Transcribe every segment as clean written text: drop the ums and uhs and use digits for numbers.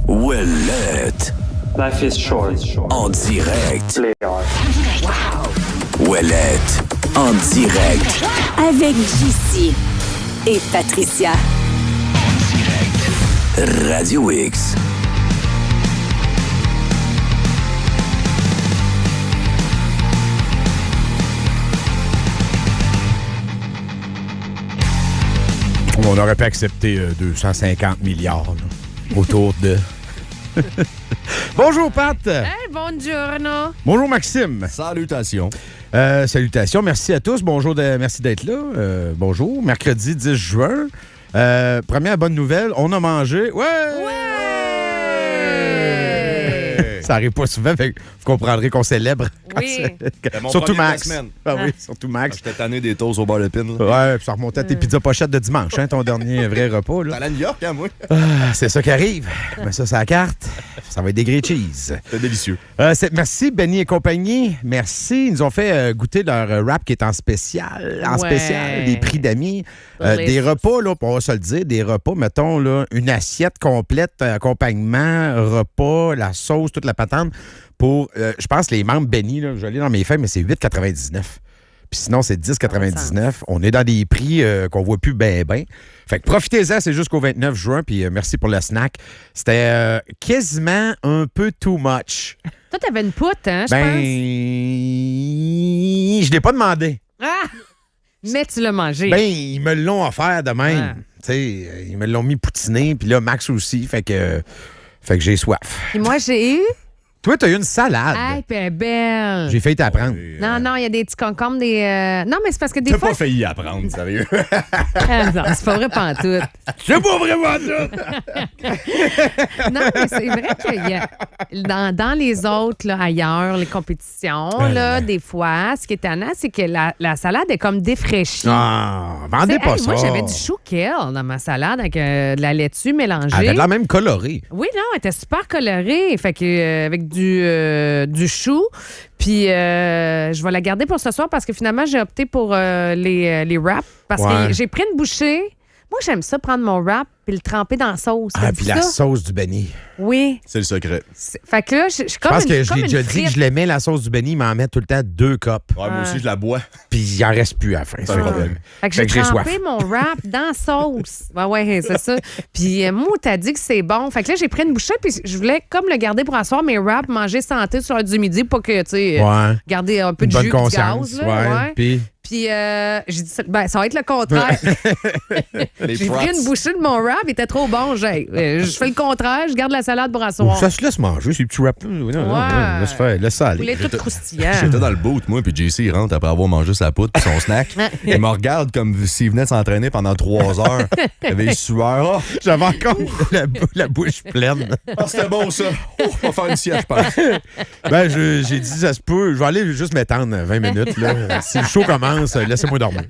Ouellette. Life is short. En direct. Play hard. Ouellette. En direct. Avec JC et Patricia. Radio X. On aurait pu accepter 250 milliards là, autour de... Bonjour, Pat. Hey, buongiorno. Bonjour, Maxime. Salutations. Salutations. Merci à tous. Bonjour, merci d'être là. Bonjour. Mercredi 10 juin. Première bonne nouvelle, on a mangé. Ouais! Ça arrive pas souvent, fait que vous comprendrez qu'on célèbre. Oui. Surtout premier de la Max. semaine. Ah oui, surtout Max. J'étais tanné des toasts au bar de pin. Ouais, puis ça remontait à tes pizzas pochettes de dimanche, hein, ton dernier vrai repas. T'es Là. allé à New York, hein, moi? C'est ça qui arrive. Mais ça, c'est la carte. Ça va être des grilled cheese. C'est délicieux. Merci, Benny et compagnie. Merci. Ils nous ont fait goûter leur wrap qui est en spécial. En Ouais. spécial, des prix d'amis. Delicious. Des repas, là, on va se le dire, des repas, mettons, là, une assiette complète, accompagnement, repas, la sauce, toute la patente. Pour, je pense, les membres Benny, là, je l'ai dans mes feuilles, mais c'est 8,99. Puis sinon, c'est 10,99. On est dans des prix qu'on voit plus ben. Fait que profitez-en, c'est jusqu'au 29 juin. Puis merci pour le snack. C'était quasiment un peu too much. Toi, t'avais une poutre, hein, je Ben, pense. je l'ai pas demandé. Ah! Mais tu l'as mangé. Ben, ils me l'ont offert de même. Ouais. Tu sais, ils me l'ont mis poutiné. Puis là, Max aussi. Fait que j'ai soif. Puis moi, j'ai eu. Toi, t'as eu une salade. Hey, puis elle est belle. J'ai failli t'apprendre. Non, il y a des petits concombres, des. Non, mais c'est parce que des T'as fois. pas failli apprendre, sérieux. Ah, non, c'est pas vrai pantoute. C'est pas vraiment ça! Non, mais c'est vrai que dans les autres, là, ailleurs, les compétitions, là, des fois, ce qui est étonnant, c'est que la salade est comme défraîchie. Ah, vendez T'sais, pas hey, ça. Moi, j'avais du chou kale dans ma salade avec de la laitue mélangée. Elle avait de la même colorée. Oui, non, elle était super colorée. Fait que, avec du chou. Puis, je vais la garder pour ce soir parce que finalement, j'ai opté pour les wraps. Parce Ouais. que j'ai pris une bouchée. Moi, j'aime ça, prendre mon wrap puis le tremper dans la sauce. Ah, Faites-vous puis la ça? sauce du Benny. Oui. C'est le secret. Fait que là, je suis Je comme pense une que je comme l'ai une déjà dit que frite. je l'aimais, la sauce du Benny. Il m'en met tout le temps 2 cups. Ouais, moi aussi, je la bois. Puis il en reste plus à la fin. C'est un problème. Fait que j'ai j'ai soif. trempé mon wrap dans la sauce. Ouais, c'est ça. Puis moi, t'as dit que c'est bon. Fait que là, j'ai pris une bouchée, puis je voulais comme le garder pour asseoir mes wraps, manger santé sur l'heure du midi, pas que, tu sais, Ouais. garder un peu Une de bonne jus, conscience. du gaz. Là, ouais. Puis, Puis j'ai dit, ça va être le contraire. Les J'ai props. pris une bouchée de mon wrap, il était trop bon. Je fais le contraire, je garde la salade pour asseoir. ça se laisse manger, ces petits wraps. Laisse ça aller. Poulet tout croustillant. J'étais dans le boot, moi, puis JC, il rentre après avoir mangé sa poudre puis son snack. Il me regarde comme s'il venait de s'entraîner pendant 3 heures. Il avait les sueurs. J'avais encore la bouche pleine. Ah, c'était bon, ça. On va faire une sieste, je pense. Ben, j'ai dit, ça se peut. Je vais aller juste m'étendre 20 minutes. Là. Si le show commence, laissez-moi dormir.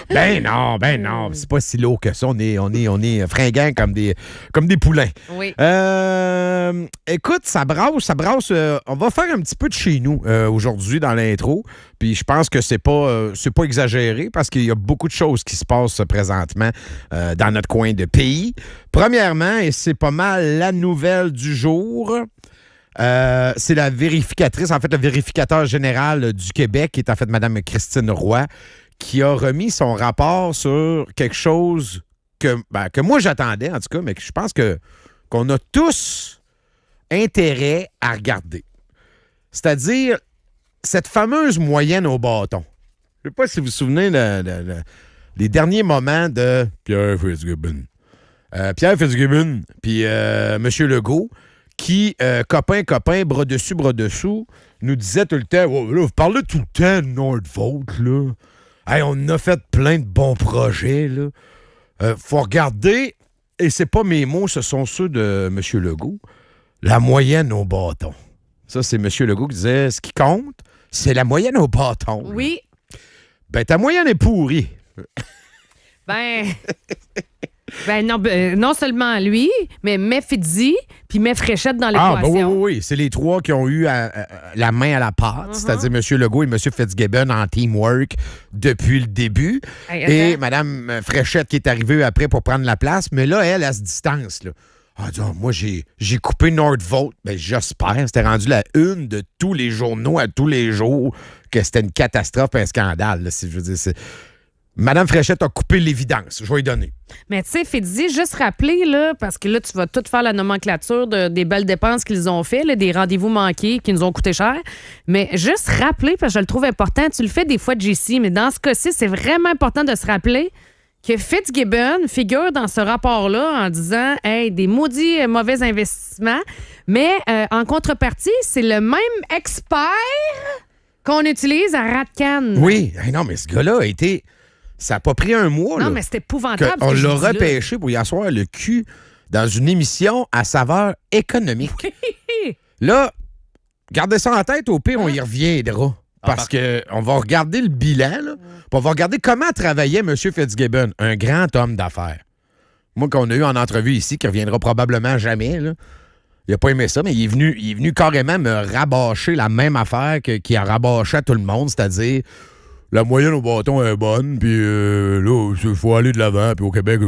Ben non. C'est pas si lourd que ça. On est fringants comme des poulains. Oui. Écoute, ça brasse. On va faire un petit peu de chez nous aujourd'hui dans l'intro. Puis je pense que c'est pas exagéré parce qu'il y a beaucoup de choses qui se passent présentement dans notre coin de pays. Premièrement, et c'est pas mal la nouvelle du jour, c'est la vérificatrice, en fait, le vérificateur général du Québec, qui est en fait Mme Christine Roy, qui a remis son rapport sur quelque chose que moi j'attendais, en tout cas, mais que je pense qu'on a tous intérêt à regarder. C'est-à-dire cette fameuse moyenne au bâton. Je ne sais pas si vous vous souvenez les derniers moments de Pierre Fitzgibbon. Pierre Fitzgibbon, puis M. Legault, qui, copain, bras dessus, nous disait tout le temps, oh, là, vous parlez tout le temps de Nordvolt, là. Hey, on a fait plein de bons projets, là. Faut regarder, et c'est pas mes mots, ce sont ceux de M. Legault, la moyenne au bâton. Ça, c'est M. Legault qui disait, ce qui compte, c'est la moyenne au bâton. Oui. Ben, ta moyenne est pourrie. Ben, Non seulement lui, mais Fitzy puis Fréchette dans Ah, l'équation. oui. C'est les trois qui ont eu la main à la pâte, c'est-à-dire M. Legault et M. Fitzgibbon en teamwork depuis le début. Et Mme Fréchette qui est arrivée après pour prendre la place. Mais là, elle se distance, là. Ah, donc, moi, j'ai coupé Nordvolt. Ben, j'espère. C'était rendu la une de tous les journaux à tous les jours que c'était une catastrophe, un scandale. Là, je veux dire, Mme Fréchette a coupé l'évidence. Je vais lui donner. Mais tu sais, Fitzy, juste rappeler, là, parce que là, tu vas tout faire la nomenclature des belles dépenses qu'ils ont fait, là, des rendez-vous manqués qui nous ont coûté cher. Mais juste rappeler, parce que je le trouve important, tu le fais des fois, JC, mais dans ce cas-ci, c'est vraiment important de se rappeler que Fitzgibbon figure dans ce rapport-là en disant « Hey, des maudits mauvais investissements », mais en contrepartie, c'est le même expert qu'on utilise à Ratcan. Oui. Hey, non, mais ce gars-là a été... Ça n'a pas pris un mois, Non, là, mais c'est épouvantable. on ce que l'a je dis là. repêché pour y asseoir le cul dans une émission à saveur économique. Là, gardez ça en tête, au pire, on y reviendra. Parce qu'on va regarder le bilan, là, puis on va regarder comment travaillait M. Fitzgibbon, un grand homme d'affaires. Moi, qu'on a eu en entrevue ici, qui reviendra probablement jamais, là, il n'a pas aimé ça, mais il est venu carrément me rabâcher la même affaire qu'il a rabâché à tout le monde, c'est-à-dire la moyenne au bâton est bonne, puis là, il faut aller de l'avant, puis au Québec...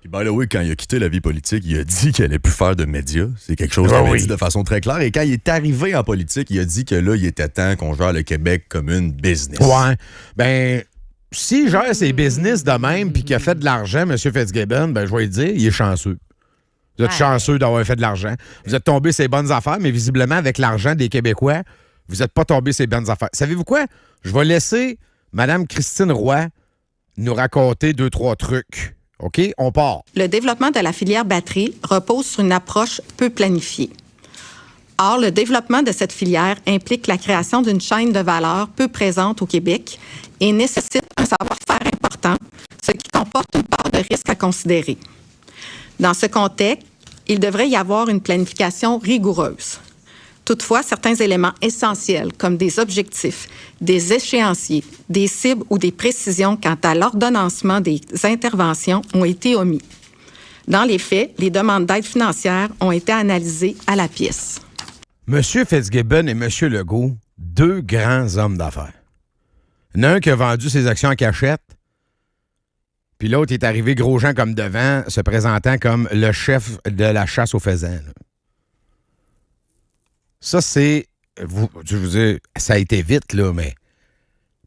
Puis, by the way, quand il a quitté la vie politique, il a dit qu'il allait plus faire de médias. C'est quelque chose qu'il avait dit de façon très claire. Et quand il est arrivé en politique, il a dit que là, il était temps qu'on gère le Québec comme une business. Ouais. Ben, s'il gère ses business de même puis qu'il a fait de l'argent, M. Fitzgibbon, ben, je vais lui dire, il est chanceux. Vous êtes chanceux d'avoir fait de l'argent. Vous êtes tombé sur les bonnes affaires, mais visiblement, avec l'argent des Québécois, vous n'êtes pas tombé sur les bonnes affaires. Savez-vous quoi? Je vais laisser Mme Christine Roy nous raconter 2-3 trucs. OK? On part. Le développement de la filière batterie repose sur une approche peu planifiée. Or, le développement de cette filière implique la création d'une chaîne de valeur peu présente au Québec et nécessite un savoir-faire important, ce qui comporte une part de risque à considérer. Dans ce contexte, il devrait y avoir une planification rigoureuse. Toutefois, certains éléments essentiels, comme des objectifs, des échéanciers, des cibles ou des précisions quant à l'ordonnancement des interventions, ont été omis. Dans les faits, les demandes d'aide financière ont été analysées à la pièce. M. Fitzgibbon et M. Legault, deux grands hommes d'affaires. Il y en a un qui a vendu ses actions en cachette, puis l'autre est arrivé gros gens comme devant, se présentant comme le chef de la chasse aux faisans. Là. Ça, c'est... Je vous dis, ça a été vite, là, mais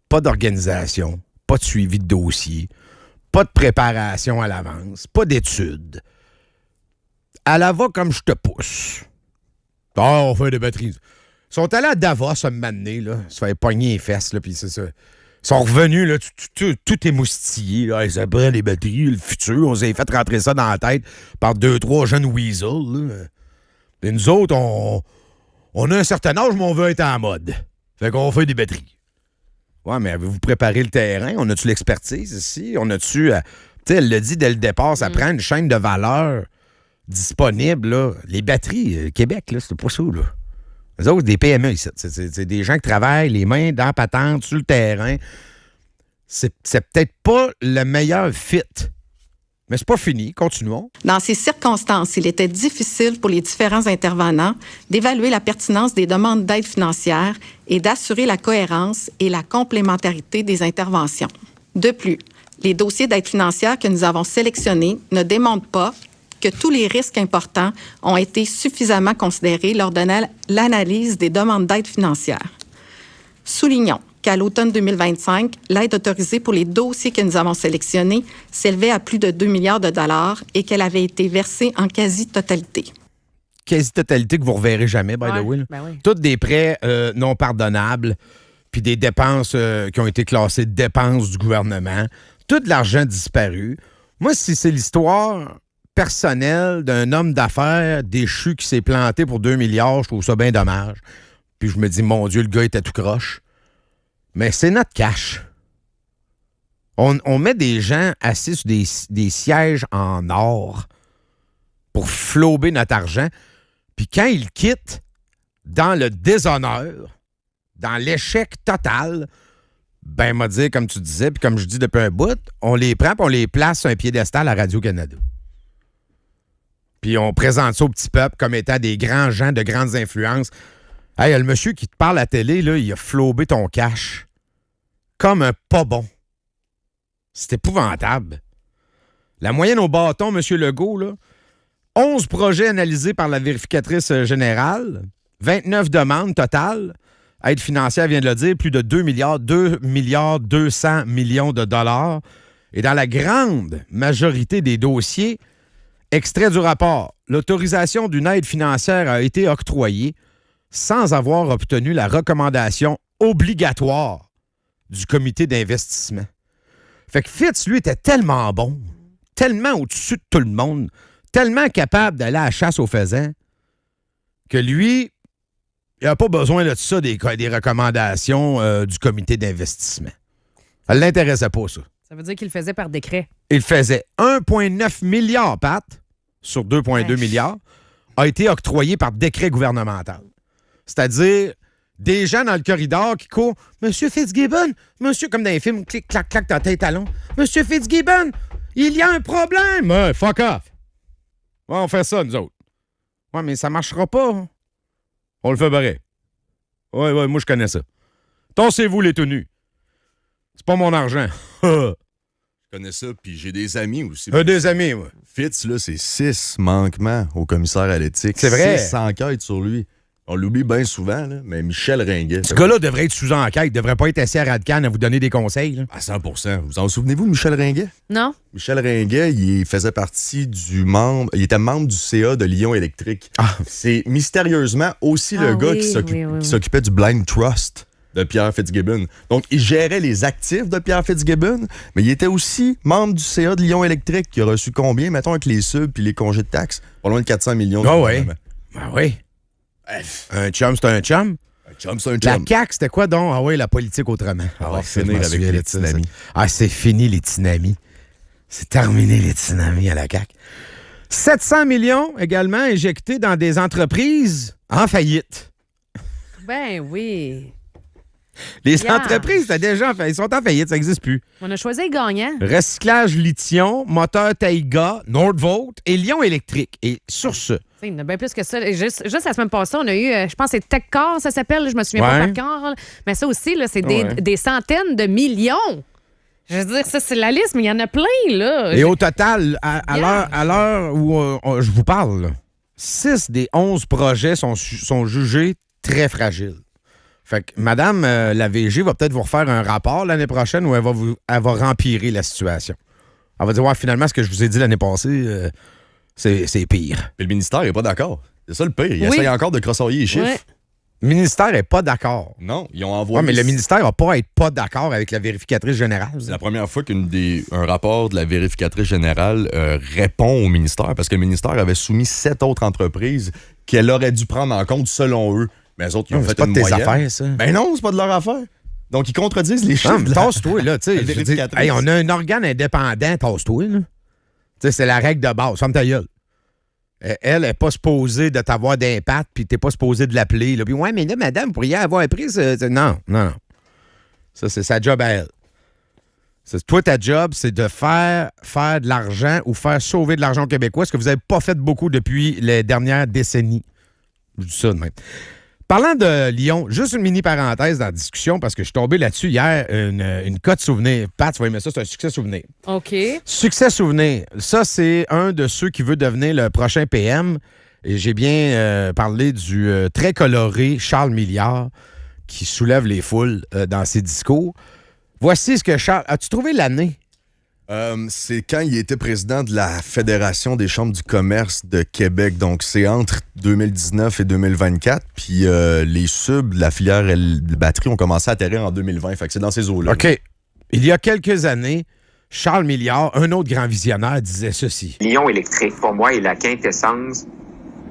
pas d'organisation, pas de suivi de dossier, pas de préparation à l'avance, pas d'études. À la va comme je te pousse. Ah, on fait des batteries. Ils sont allés à Davos, à un moment donné, là, se faire pogner les fesses, là, puis c'est ça. Ils sont revenus, là, tout émoustillé, là. Ils apprennent les batteries, le futur. On s'est fait rentrer ça dans la tête par 2-3 jeunes weasels, là. Et nous autres, on a un certain âge, mais on veut être en mode. Fait qu'on fait des batteries. Ouais, mais avez-vous préparé le terrain? On a-tu l'expertise ici? On a-tu... tu sais, elle l'a dit dès le départ, ça prend une chaîne de valeur disponible, là. Les batteries, Québec, là, c'est pas ça, là. Les autres, des PME ici. C'est des gens qui travaillent les mains dans la patente, sur le terrain. C'est peut-être pas le meilleur fit. Mais c'est pas fini. Continuons. Dans ces circonstances, il était difficile pour les différents intervenants d'évaluer la pertinence des demandes d'aide financière et d'assurer la cohérence et la complémentarité des interventions. De plus, les dossiers d'aide financière que nous avons sélectionnés ne démontrent pas que tous les risques importants ont été suffisamment considérés lors de l'analyse des demandes d'aide financière. Soulignons qu'à l'automne 2025, l'aide autorisée pour les dossiers que nous avons sélectionnés s'élevait à plus de 2 milliards de dollars et qu'elle avait été versée en quasi-totalité. Quasi-totalité que vous ne reverrez jamais, by the way. Ben oui. Toutes des prêts non pardonnables, puis des dépenses qui ont été classées dépenses du gouvernement. Tout l'argent disparu. Moi, si c'est l'histoire personnelle d'un homme d'affaires déchu qui s'est planté pour 2 milliards, je trouve ça bien dommage. Puis je me dis, mon Dieu, le gars était tout croche. Mais c'est notre cash. On met des gens assis sur des sièges en or pour flober notre argent. Puis quand ils quittent dans le déshonneur, dans l'échec total, ben, m'a dit, comme tu disais, puis comme je dis depuis un bout, on les prend puis on les place sur un piédestal à Radio-Canada. Puis on présente ça au petit peuple comme étant des grands gens de grandes influences. Hey, le monsieur qui te parle à la télé, là, il a flobé ton cash comme un pas bon. C'est épouvantable. La moyenne au bâton, M. Legault, là, 11 projets analysés par la vérificatrice générale, 29 demandes totales. Aide financière vient de le dire, plus de 2 milliards 200 millions de dollars. Et dans la grande majorité des dossiers, extrait du rapport, l'autorisation d'une aide financière a été octroyée sans avoir obtenu la recommandation obligatoire du comité d'investissement. Fait que Fitz, lui, était tellement bon, tellement au-dessus de tout le monde, tellement capable d'aller à la chasse aux faisans, que lui, il n'a pas besoin de ça, des recommandations du comité d'investissement. Ça ne l'intéressait pas, ça. Ça veut dire qu'il le faisait par décret. Il faisait 1,9 milliard, Pat, sur 2,2 milliards, a été octroyé par décret gouvernemental. C'est-à-dire des gens dans le corridor qui courent « Monsieur Fitzgibbon, monsieur, comme dans les films, clic, clac, clac, dans tes talons. Monsieur Fitzgibbon, il y a un problème. Ouais, fuck off. Ouais, on fait ça, nous autres. Ouais, mais ça marchera pas. Hein. On le fait pareil. Ouais, moi, je connais ça. Torsez-vous les tenues. C'est pas mon argent. Je connais ça, puis j'ai des amis aussi. Des amis, moi. Fitz, là, c'est 6 manquements au commissaire à l'éthique. C'est vrai. 6 enquêtes sur lui. On l'oublie bien souvent, là, mais Michel Ringuet. Ce gars-là devrait être sous enquête. Il devrait pas être assis à Radcan à vous donner des conseils. Là. À 100%. Vous en souvenez-vous de Michel Ringuet? Non? Michel Ringuet, il faisait partie il était membre du CA de Lyon Électrique. Ah. C'est mystérieusement aussi le gars qui s'occupait du Blind Trust de Pierre Fitzgibbon. Donc, il gérait les actifs de Pierre Fitzgibbon, mais il était aussi membre du CA de Lyon Électrique qui a reçu combien, mettons, avec les subs puis les congés de taxes? Pas loin de 400 millions. Ah oui. Ah oui. Un chum, c'est un chum. Un chum, c'est un chum. La CAQ, c'était quoi donc? Ah oui, la politique autrement. On va finir avec les tsunamis. Ah, c'est fini les tsunamis. C'est terminé les tsunamis à la CAQ. 700 millions également injectés dans des entreprises en faillite. Ben oui. Les entreprises, c'est déjà ils sont en faillite, ça n'existe plus. On a choisi les gagnants. Recyclage lithium, moteur Taïga, Nordvolt et Lyon Électrique. Et sur ce... Il y en a bien plus que ça. Juste la semaine passée, on a eu, je pense que c'est TechCar, ça s'appelle, je me souviens pas par cœur. Mais ça aussi, là, c'est des centaines de millions. Je veux dire, ça, c'est la liste, mais il y en a plein, là. Et au total, à l'heure où je vous parle, 6 des 11 projets sont jugés très fragiles. Fait que Madame la VG va peut-être vous refaire un rapport l'année prochaine où elle va rempirer la situation. Elle va dire, ouais, finalement, ce que je vous ai dit l'année passée, c'est pire. Mais le ministère n'est pas d'accord. C'est ça le pire. Il essaye encore de crossoyer les chiffres. Ouais. Le ministère n'est pas d'accord. Non, ils ont envoyé... Oui, mais le ministère n'a pas à être pas d'accord avec la vérificatrice générale. C'est la première fois qu'un rapport de la vérificatrice générale répond au ministère, parce que le ministère avait soumis 7 autres entreprises qu'elle aurait dû prendre en compte selon eux. Mais les autres, ils ont fait pas une de tes moyenne. affaires, ça. Ben non, c'est pas de leur affaire. Donc, ils contredisent les chiffres. Non, mais tasse-toi, là, tu sais. Hey, on a un organe indépendant, tasse-toi, là. Tu sais, c'est la règle de base. Ferme ta gueule. Elle n'est pas supposée de t'avoir d'impact, puis t'es pas supposé de l'appeler. Puis, ouais, mais là, madame, vous pourriez avoir pris... Non. Ça, c'est sa job à elle. Toi, ta job, c'est de faire de l'argent ou faire sauver de l'argent québécois, ce que vous n'avez pas fait beaucoup depuis les dernières décennies. Je dis ça de même. Parlant de Lyon, juste une mini parenthèse dans la discussion, parce que je suis tombé là-dessus hier, une cote souvenir. Pat, tu vas aimer ça, c'est un succès souvenir. OK. Succès souvenir. Ça, c'est un de ceux qui veut devenir le prochain PM. Et j'ai bien parlé du très coloré Charles Milliard qui soulève les foules dans ses discours. Voici ce que Charles... As-tu trouvé l'année? C'est quand il était président de la Fédération des chambres du commerce de Québec. Donc, c'est entre 2019 et 2024. Puis les subs de la filière batterie ont commencé à atterrir en 2020. Fait que c'est dans ces eaux-là. OK. Il y a quelques années, Charles Milliard, un autre grand visionnaire, disait ceci. Lyon Électrique, pour moi, est la quintessence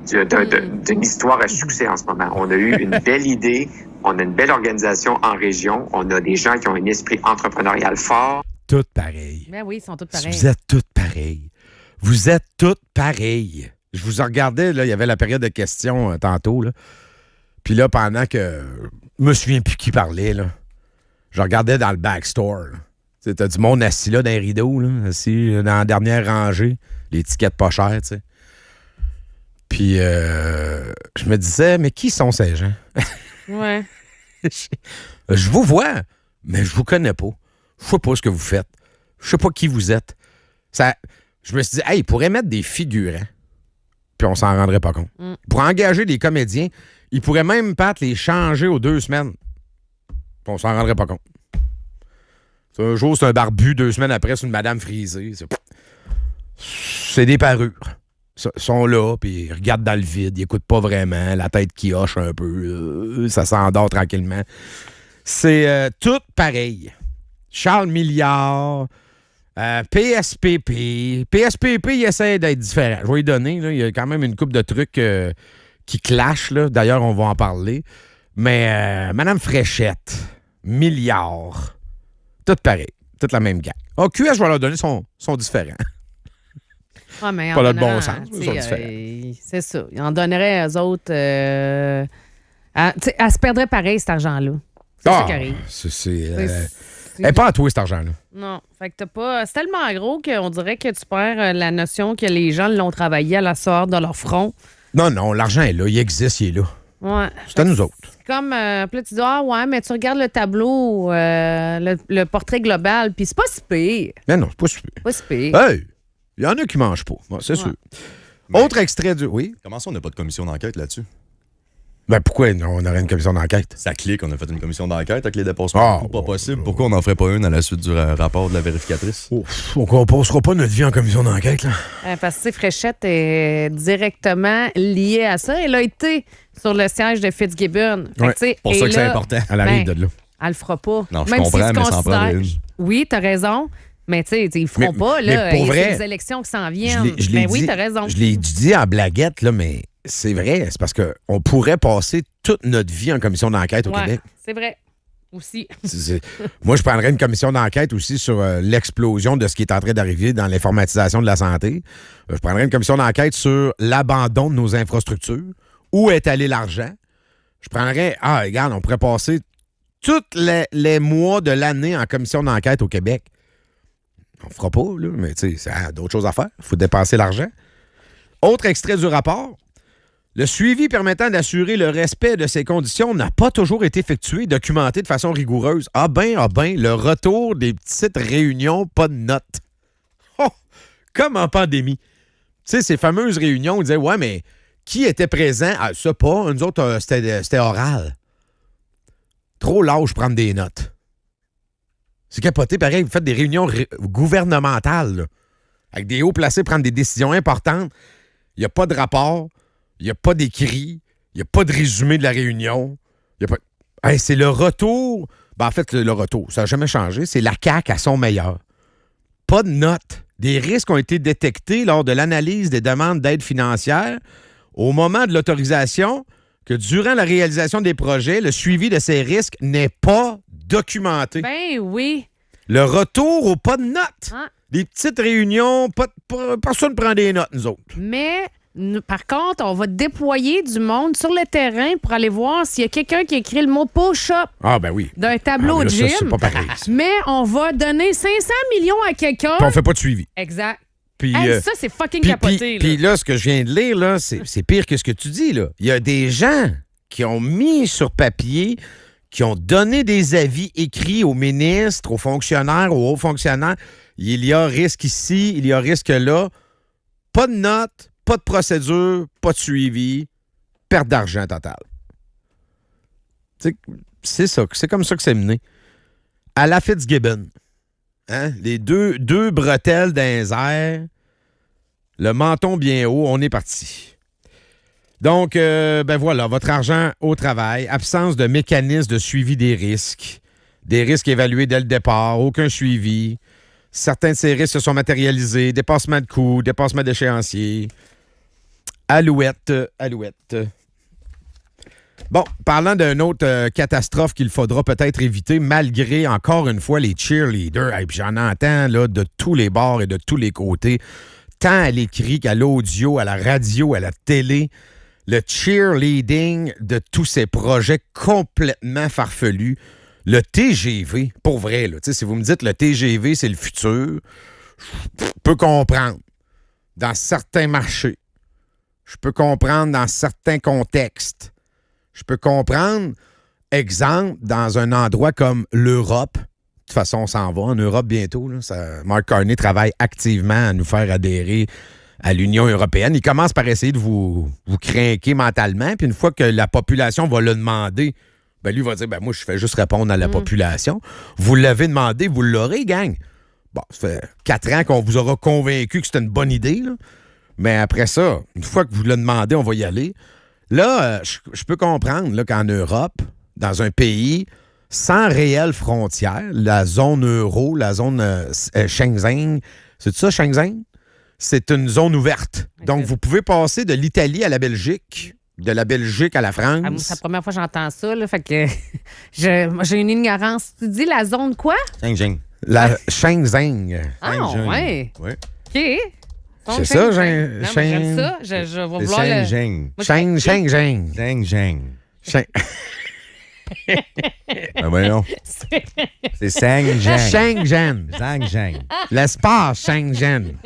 d'une histoire à succès en ce moment. On a eu une belle idée, on a une belle organisation en région, on a des gens qui ont un esprit entrepreneurial fort. Toutes pareilles. Ben oui, ils sont toutes pareilles. Vous êtes toutes pareilles. Vous êtes toutes pareilles. Je vous regardais, là, il y avait la période de questions tantôt, là. Puis là, pendant que... Je me souviens plus qui parlait, là. je regardais dans le backstore. Tu sais, t'as du monde assis là dans les rideaux, là, assis dans la dernière rangée, les tickets pas chers, tu sais. Puis je me disais, mais qui sont ces gens? Ouais. Je vous vois, mais je vous connais pas. Je sais pas ce que vous faites. Je sais pas qui vous êtes. Je me suis dit, hey, ils pourraient mettre des figurants, puis on s'en rendrait pas compte. Pour engager des comédiens, ils pourraient même pas les changer aux 2 semaines, puis on s'en rendrait pas compte. Un jour, c'est un barbu, 2 semaines après, c'est une madame frisée. C'est des parures. Ils sont là, puis ils regardent dans le vide, ils écoutent pas vraiment, la tête qui hoche un peu, ça s'endort tranquillement. C'est tout pareil. Charles Milliard, PSPP. PSPP, il essaie d'être différent. Je vais lui donner, là, il y a quand même une couple de trucs qui clashent, là. D'ailleurs, on va en parler. Mais Madame Fréchette, Milliard, tout pareil, toute la même gang. QS, je vais leur donner, sont différents. Ah, mais pas là de bon sens, ils sont c'est ça. Ils en donneraient aux autres. Elle se perdrait pareil, cet argent-là. C'est ça qui arrive. Elle n'est pas à toi, cet argent-là. Non. Fait que t'as pas. C'est tellement gros qu'on dirait que tu perds la notion que les gens l'ont travaillé à la sueur de leur front. Non, l'argent est là. Il existe, il est là. Ouais. C'est à nous autres. Comme, puis là, tu dis, ouais, mais tu regardes le tableau, le portrait global, puis c'est pas si pire. Mais non, c'est pas si pire. Pas si pire. Hey! Il y en a qui mangent pas, c'est sûr. Mais autre extrait du... Oui? Comment ça, on n'a pas de commission d'enquête là-dessus? Ben pourquoi on aurait une commission d'enquête? Ça clique, on a fait une commission d'enquête avec les dépassements. Pas possible. Pourquoi on n'en ferait pas une à la suite du rapport de la vérificatrice? On ne passera pas notre vie en commission d'enquête, là. Parce que Fréchette est directement liée à ça. Elle a été sur le siège de Fitzgibbon. C'est pour ça que c'est important. Elle arrive de là. Elle le fera pas. Non, je même comprends, mais ça en prend une. Oui, t'as raison. Mais tu sais, ils feront pas, là. Mais pour vrai, c'est les élections qui s'en viennent. Mais oui, t'as raison. Je l'ai dit en blaguette, là, mais c'est vrai. C'est parce qu'on pourrait passer toute notre vie en commission d'enquête au Québec. C'est vrai. Aussi. Moi, je prendrais une commission d'enquête aussi sur l'explosion de ce qui est en train d'arriver dans l'informatisation de la santé. Je prendrais une commission d'enquête sur l'abandon de nos infrastructures. Où est allé l'argent? Je prendrais... regarde, on pourrait passer tous les mois de l'année en commission d'enquête au Québec. On ne fera pas, là, mais tu sais, ça a d'autres choses à faire. Il faut dépenser l'argent. Autre extrait du rapport. Le suivi permettant d'assurer le respect de ces conditions n'a pas toujours été effectué et documenté de façon rigoureuse. Le retour des petites réunions, pas de notes. Oh! Comme en pandémie. Tu sais, ces fameuses réunions, on disait, ouais, mais qui était présent? Ça pas. Nous autres, c'était oral. Trop lâche prendre des notes. C'est capoté, pareil. Vous faites des réunions gouvernementales, là, avec des hauts placés prendre des décisions importantes. Il n'y a pas de rapport. Il n'y a pas d'écrit. Il n'y a pas de résumé de la réunion. C'est le retour. En fait, le retour, ça n'a jamais changé. C'est la CAQ à son meilleur. Pas de notes. Des risques ont été détectés lors de l'analyse des demandes d'aide financière au moment de l'autorisation que durant la réalisation des projets, le suivi de ces risques n'est pas documenté. Ben oui. Le retour au pas de notes. Des petites réunions, personne ne prend des notes, nous autres. Mais, par contre, on va déployer du monde sur le terrain pour aller voir s'il y a quelqu'un qui a écrit le mot push-up ben oui. d'un tableau de gym. C'est pas pareil. Mais on va donner 500 millions à quelqu'un. Puis on fait pas de suivi. Exact. Puis, ça, c'est fucking capoté. Puis là, ce que je viens de lire, là, c'est pire que ce que tu dis. Là. Il y a des gens qui ont mis sur papier, qui ont donné des avis écrits aux ministres, aux fonctionnaires, aux hauts fonctionnaires. Il y a risque ici, il y a risque là. Pas de notes, pas de procédure, pas de suivi, perte d'argent totale. C'est ça, c'est comme ça que c'est mené. À la Fitzgibbon. Hein? Les deux bretelles dans les airs, le menton bien haut, on est parti. Donc, voilà, votre argent au travail, absence de mécanisme de suivi des risques évalués dès le départ, aucun suivi. Certains de ces risques se sont matérialisés, dépassement de coûts, dépassement d'échéancier. Alouette. Bon, parlant d'une autre catastrophe qu'il faudra peut-être éviter, malgré, encore une fois, les cheerleaders. Et puis j'en entends là, de tous les bords et de tous les côtés, tant à l'écrit qu'à l'audio, à la radio, à la télé, le cheerleading de tous ces projets complètement farfelus Le TGV, pour vrai, là, si vous me dites le TGV, c'est le futur, je peux comprendre dans certains marchés. Je peux comprendre dans certains contextes. Je peux comprendre, exemple, dans un endroit comme l'Europe. De toute façon, on s'en va en Europe bientôt. Là. Mark Carney travaille activement à nous faire adhérer à l'Union européenne. Il commence par essayer de vous craquer mentalement. Puis une fois que la population va le demander, ben lui va dire, ben moi, je fais juste répondre à la population. Vous l'avez demandé, vous l'aurez, gang. Bon, ça fait 4 ans qu'on vous aura convaincu que c'était une bonne idée, là. Mais après ça, une fois que vous le demandez, on va y aller. Là, je peux comprendre là, qu'en Europe, dans un pays sans réelle frontière, la zone euro, la zone Schengen, c'est ça, Schengen? C'est une zone ouverte. Okay. Donc, vous pouvez passer de l'Italie à la Belgique, de la Belgique à la France. Ah, c'est la première fois que j'entends ça, là, fait que j'ai une ignorance. Tu dis la zone quoi? Schengen. La Schengen. Ah, ouais. Oui. OK. C'est ça, j'aime ça. Je vais vouloir Schengen. Schengen. Ah ben non. C'est Schengen. Schengen. L'espace Schengen.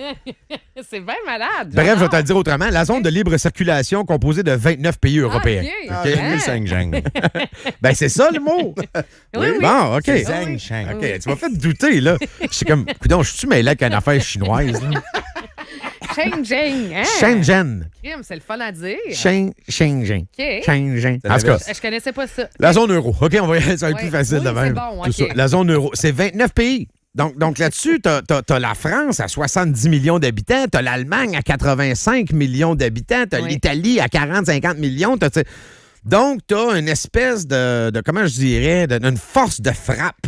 C'est bien malade. Bref, je vais te le dire autrement. La zone de libre circulation composée de 29 pays européens. OK. Schengen. Ben, c'est ça le mot. Oui. Bon, OK. Schengen. OK, tu m'as fait douter, là. Je suis comme, coudonc, je suis mêlé avec une affaire chinoise, là. Schengen. Hein? Schengen. C'est le fun à dire. Schengen. OK. Schengen. En tout cas, Je connaissais pas ça. la zone euro. OK, on va y aller, ça va être plus facile de même. Bon, Tout ça. La zone euro, c'est 29 pays. Donc là-dessus, t'as la France à 70 millions d'habitants, t'as l'Allemagne à 85 millions d'habitants, t'as l'Italie à 40-50 millions. Donc, t'as une espèce de comment je dirais, une force de frappe,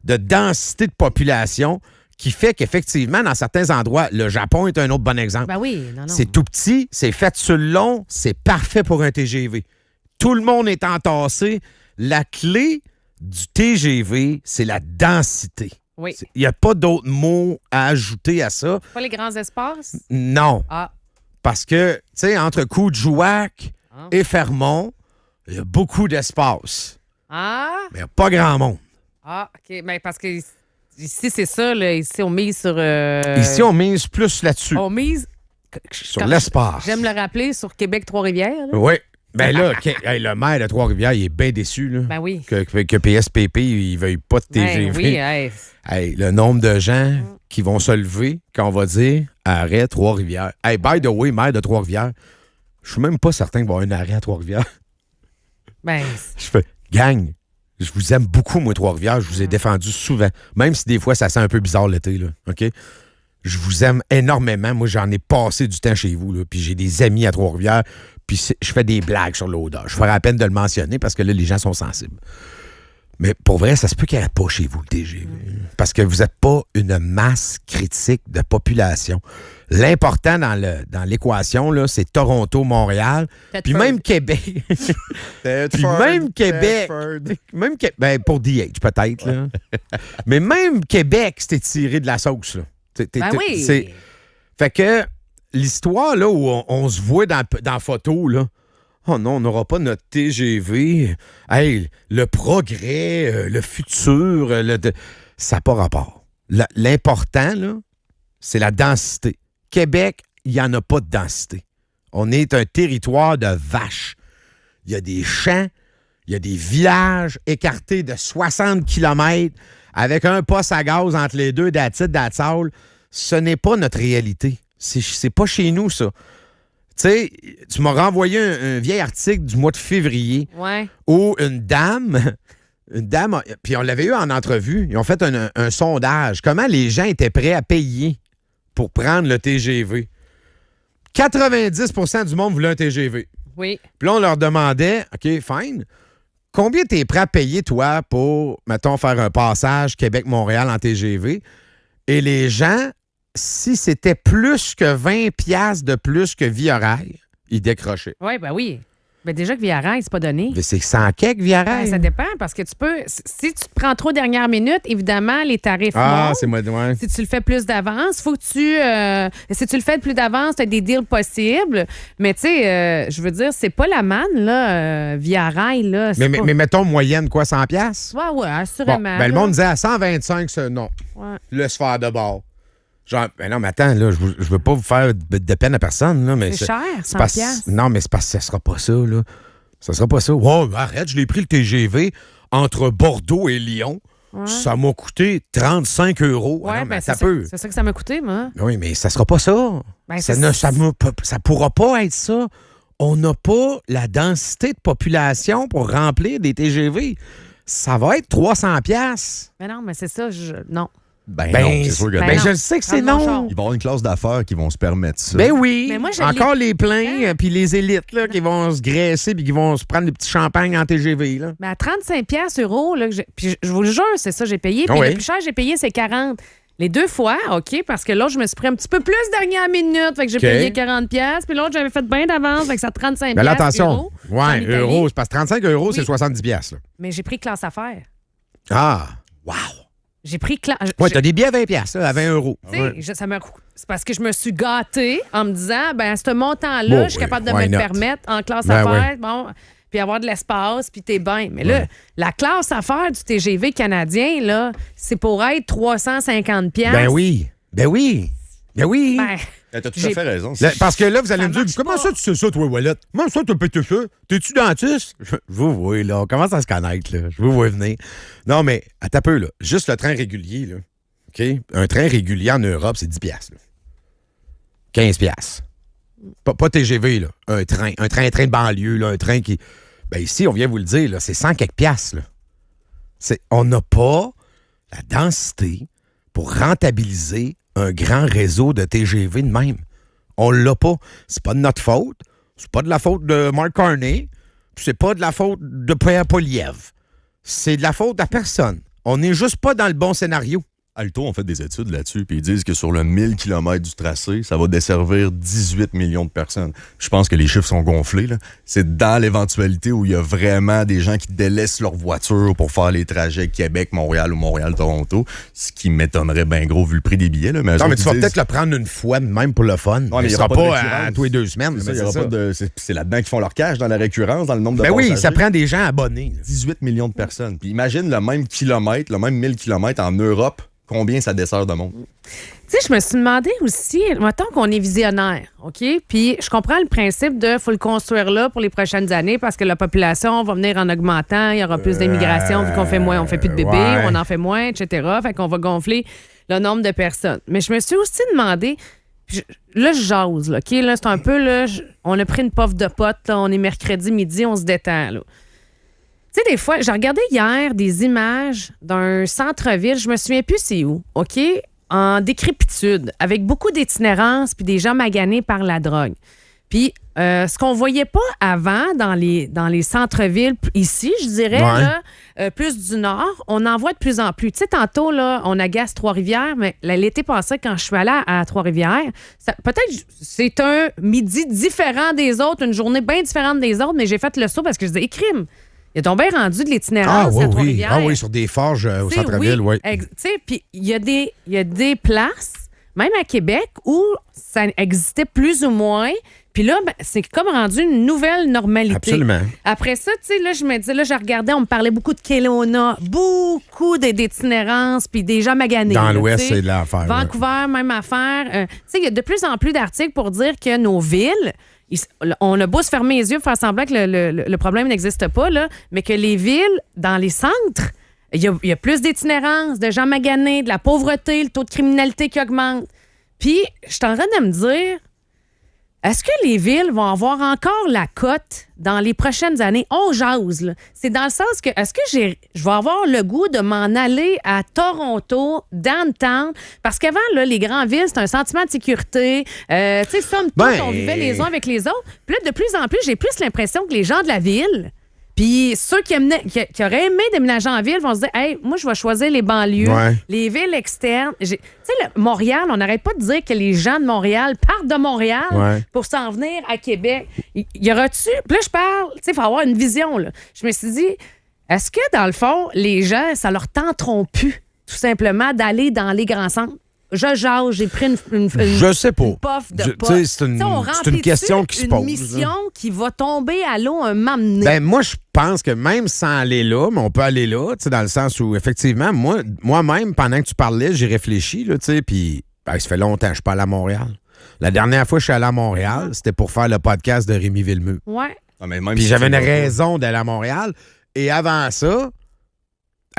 de densité de population qui fait qu'effectivement, dans certains endroits, le Japon est un autre bon exemple. Ben oui, non. C'est tout petit, c'est fait sur le long, c'est parfait pour un TGV. Tout le monde est entassé. La clé du TGV, c'est la densité. Oui. Il n'y a pas d'autres mots à ajouter à ça. Pas les grands espaces? Non. Ah. Parce que, tu sais, entre Coudjouac et Fermont, il y a beaucoup d'espace. Ah. Mais il n'y a pas grand monde. Ah, OK. Mais parce que ici, c'est ça. Là. Ici, on mise sur... Ici, on mise plus là-dessus. On mise... Sur l'espace. J'aime le rappeler, sur Québec-Trois-Rivières. Oui. Ben là, le maire de Trois-Rivières, il est bien déçu là, ben oui. que PSPP, il ne veuille pas de TGV. Ben oui, hey, le nombre de gens qui vont se lever quand on va dire arrêt Trois-Rivières. Hey, by the way, maire de Trois-Rivières, je suis même pas certain qu'il va y avoir un arrêt à Trois-Rivières. Ben, je fais, gang, je vous aime beaucoup, moi, Trois-Rivières. Je vous ai défendu souvent. Même si des fois, ça sent un peu bizarre l'été, là. OK? Je vous aime énormément. Moi, j'en ai passé du temps chez vous, là. Puis j'ai des amis à Trois-Rivières. Puis je fais des blagues sur l'odeur. Je ferai la peine de le mentionner parce que là, les gens sont sensibles. Mais pour vrai, ça se peut qu'il n'y ait pas chez vous le TGV. Parce que vous n'êtes pas une masse critique de population. L'important dans l'équation, là, c'est Toronto, Montréal, puis même Québec. Puis même Québec. Ben, pour DH, peut-être. Là. Mais même Québec, c'était tiré de la sauce. Là. Ben oui. Fait que l'histoire là où on se voit dans la photo, là, oh non, on n'aura pas notre TGV. Hey, le progrès, le futur, ça n'a pas rapport. L'important, là, c'est la densité. Québec, il n'y en a pas de densité. On est un territoire de vaches. Il y a des champs, il y a des villages écartés de 60 km avec un poste à gaz entre les deux, that's it, that's all. Ce n'est pas notre réalité. C'est pas chez nous, ça. Tu sais, tu m'as renvoyé un vieil article du mois de février où une dame, puis on l'avait eu en entrevue, ils ont fait un sondage. Comment les gens étaient prêts à payer pour prendre le TGV? 90% du monde voulait un TGV. Oui. Puis là, on leur demandait, OK, fine, combien t'es prêt à payer, toi, pour, mettons, faire un passage Québec-Montréal en TGV? Et les gens, si c'était plus que 20$ de plus que Via Rail, ils décrochaient. Oui, ben oui. Ben déjà que Via Rail, c'est pas donné. Mais c'est 100 quelques Via Rail. Ben, ça dépend, parce que tu peux... Si tu te prends trop dernière minute, évidemment, les tarifs montent. c'est moi. Ouais. Si tu le fais plus d'avance, faut que tu... si tu le fais plus d'avance, tu as des deals possibles. Mais tu sais, je veux dire, c'est pas la manne, là, Via Rail, là. Mais mettons moyenne, quoi, 100 $? Ouais, assurément. Bon, le monde disait à 125, non. Ouais. Laisse faire de bord. Genre, ben non, mais attends, là, je veux pas vous faire de peine à personne, là, mais c'est cher, 100 $. Non, mais c'est parce que ça sera pas ça, là. Ça sera pas ça. Wow, arrête, je l'ai pris le TGV entre Bordeaux et Lyon. Ouais. Ça m'a coûté 35 €. Ouais, mais c'est ça que ça m'a coûté, moi. Oui, mais ça sera pas ça. Ben, ça pourra pas être ça. On n'a pas la densité de population pour remplir des TGV. Ça va être 300 $. Mais non, mais c'est ça, non. Ben non, c'est sûr que ben je le sais que c'est non. Il va y avoir une classe d'affaires qui vont se permettre ça. Ben oui. Mais moi, encore les pleins puis les élites là, qui vont se graisser puis qui vont se prendre des petits champagnes en TGV. Là. Mais à 35 €, là, puis je vous le jure, c'est ça j'ai payé. Puis le plus cher j'ai payé, c'est 40. Les deux fois, OK, parce que l'autre, je me suis pris un petit peu plus dernière minute. Fait que j'ai payé 40 $. Puis l'autre, j'avais fait bien d'avance. Fait que ça 35 $. Ben là, attention. Euros, ouais, euros. C'est parce que 35 €, c'est 70 $. Là. Mais j'ai pris classe affaires. Ah, wow. J'ai pris classe. Ouais, t'as des billets à 20 $, là, à 20 €. C'est parce que je me suis gâtée en me disant, ben à ce montant-là, je suis capable de me le permettre en classe affaires. Bon, puis avoir de l'espace, puis t'es bien. Mais là, la classe affaires du TGV canadien, là, c'est pour être 350 $. Ben oui. Ben, t'as tout à fait raison. Parce que là, vous allez me dire, comment ça tu sais ça, toi, Wallet? Comment ça, t'as pété ça? T'es-tu dentiste? Je vous vois, là. On commence à se connaître, là. Je vous vois venir. Non, mais, attends un peu, là. Juste le train régulier, là. OK? Un train régulier en Europe, c'est 10 $. Là. 15 $. Pas TGV, là. Un train de banlieue, là. Un train qui... Ben ici, on vient vous le dire, là. C'est 100 quelques piastres, là. On n'a pas la densité pour rentabiliser un grand réseau de TGV de même. On l'a pas. C'est pas de notre faute. C'est pas de la faute de Mark Carney. C'est pas de la faute de Pierre Poilievre. C'est de la faute à personne. On n'est juste pas dans le bon scénario. Alto ont fait des études là-dessus, puis ils disent que sur le 1000 km du tracé, ça va desservir 18 millions de personnes. Je pense que les chiffres sont gonflés, là. C'est dans l'éventualité où il y a vraiment des gens qui délaissent leur voiture pour faire les trajets Québec-Montréal ou Montréal-Toronto, ce qui m'étonnerait bien gros vu le prix des billets. Là. Mais non, mais tu vas peut-être le prendre une fois de même pour le fun. Non, mais il ne sera pas à tous les 2 semaines. C'est là-dedans qu'ils font leur cash, dans la récurrence, dans le nombre de passagers. Oui, ça prend des gens abonnés. Là. 18 millions de personnes. Puis imagine le même kilomètre, le même 1000 km en Europe. Combien ça dessert de monde? Tu sais, je me suis demandé aussi, mettons qu'on est visionnaire, OK? Puis je comprends le principe de faut le construire là pour les prochaines années parce que la population va venir en augmentant, il y aura plus d'immigration vu qu'on fait moins, on fait plus de bébés, on en fait moins, etc. Fait qu'on va gonfler le nombre de personnes. Mais je me suis aussi demandé, là, je jase, là, OK? Là, c'est un peu, là, on a pris une puff de pote, là, on est mercredi midi, on se détend, là. Tu sais, des fois, j'ai regardé hier des images d'un centre-ville, je me souviens plus c'est où, OK? En décrépitude, avec beaucoup d'itinérance puis des gens maganés par la drogue. Puis, ce qu'on voyait pas avant dans les centres-villes ici, je dirais, là, plus du Nord, on en voit de plus en plus. Tu sais, tantôt, là, on agace Trois-Rivières, mais l'été passé, quand je suis allée à Trois-Rivières, peut-être c'est un midi différent des autres, une journée bien différente des autres, mais j'ai fait le saut parce que je disais, crime! Il est bien rendu de l'itinérance à Trois-Rivières. Ah oui, sur des forges au centre-ville, oui. Tu sais, puis il y a des places, même à Québec, où ça existait plus ou moins. Puis là, ben, c'est comme rendu une nouvelle normalité. Absolument. Après ça, tu sais, là, je me disais, là, je regardais, on me parlait beaucoup de Kelowna, beaucoup d'itinérance, puis des gens maganés. Dans l'Ouest, c'est de l'affaire. Vancouver, même affaire. Tu sais, il y a de plus en plus d'articles pour dire que nos villes, on a beau se fermer les yeux, faire semblant que le problème n'existe pas, là, mais que les villes, dans les centres, il y a plus d'itinérance, de gens maganés, de la pauvreté, le taux de criminalité qui augmente. Puis, je suis en train de me dire, est-ce que les villes vont avoir encore la cote dans les prochaines années? On jase, là. C'est dans le sens que, est-ce que je vais avoir le goût de m'en aller à Toronto, downtown? Parce qu'avant, là, les grandes villes, c'est un sentiment de sécurité. Tu sais, somme toute, on vivait les uns avec les autres. Puis là, de plus en plus, j'ai plus l'impression que les gens de la ville, Puis ceux qui auraient aimé déménager en ville vont se dire, hey, moi, je vais choisir les banlieues, les villes externes. Tu sais, Montréal, on n'arrête pas de dire que les gens de Montréal partent de Montréal pour s'en venir à Québec. Y aura-tu... Puis là, je parle, tu sais, il faut avoir une vision, là. Je me suis dit, est-ce que, dans le fond, les gens, ça leur tenteront plus, tout simplement, d'aller dans les grands centres? J'ai pris une je sais pas. puff de pot. C'est une question qui se pose. Une mission qui va tomber à l'eau un moment donné. Ben, moi, je pense que même sans aller là, mais on peut aller là, dans le sens où, effectivement, moi-même, pendant que tu parlais, j'ai réfléchi, puis ça fait longtemps que je suis pas allé à Montréal. La dernière fois que je suis allé à Montréal, c'était pour faire le podcast de Rémi Villemeux. Ouais. Puis j'avais une raison d'aller à Montréal. Et avant ça,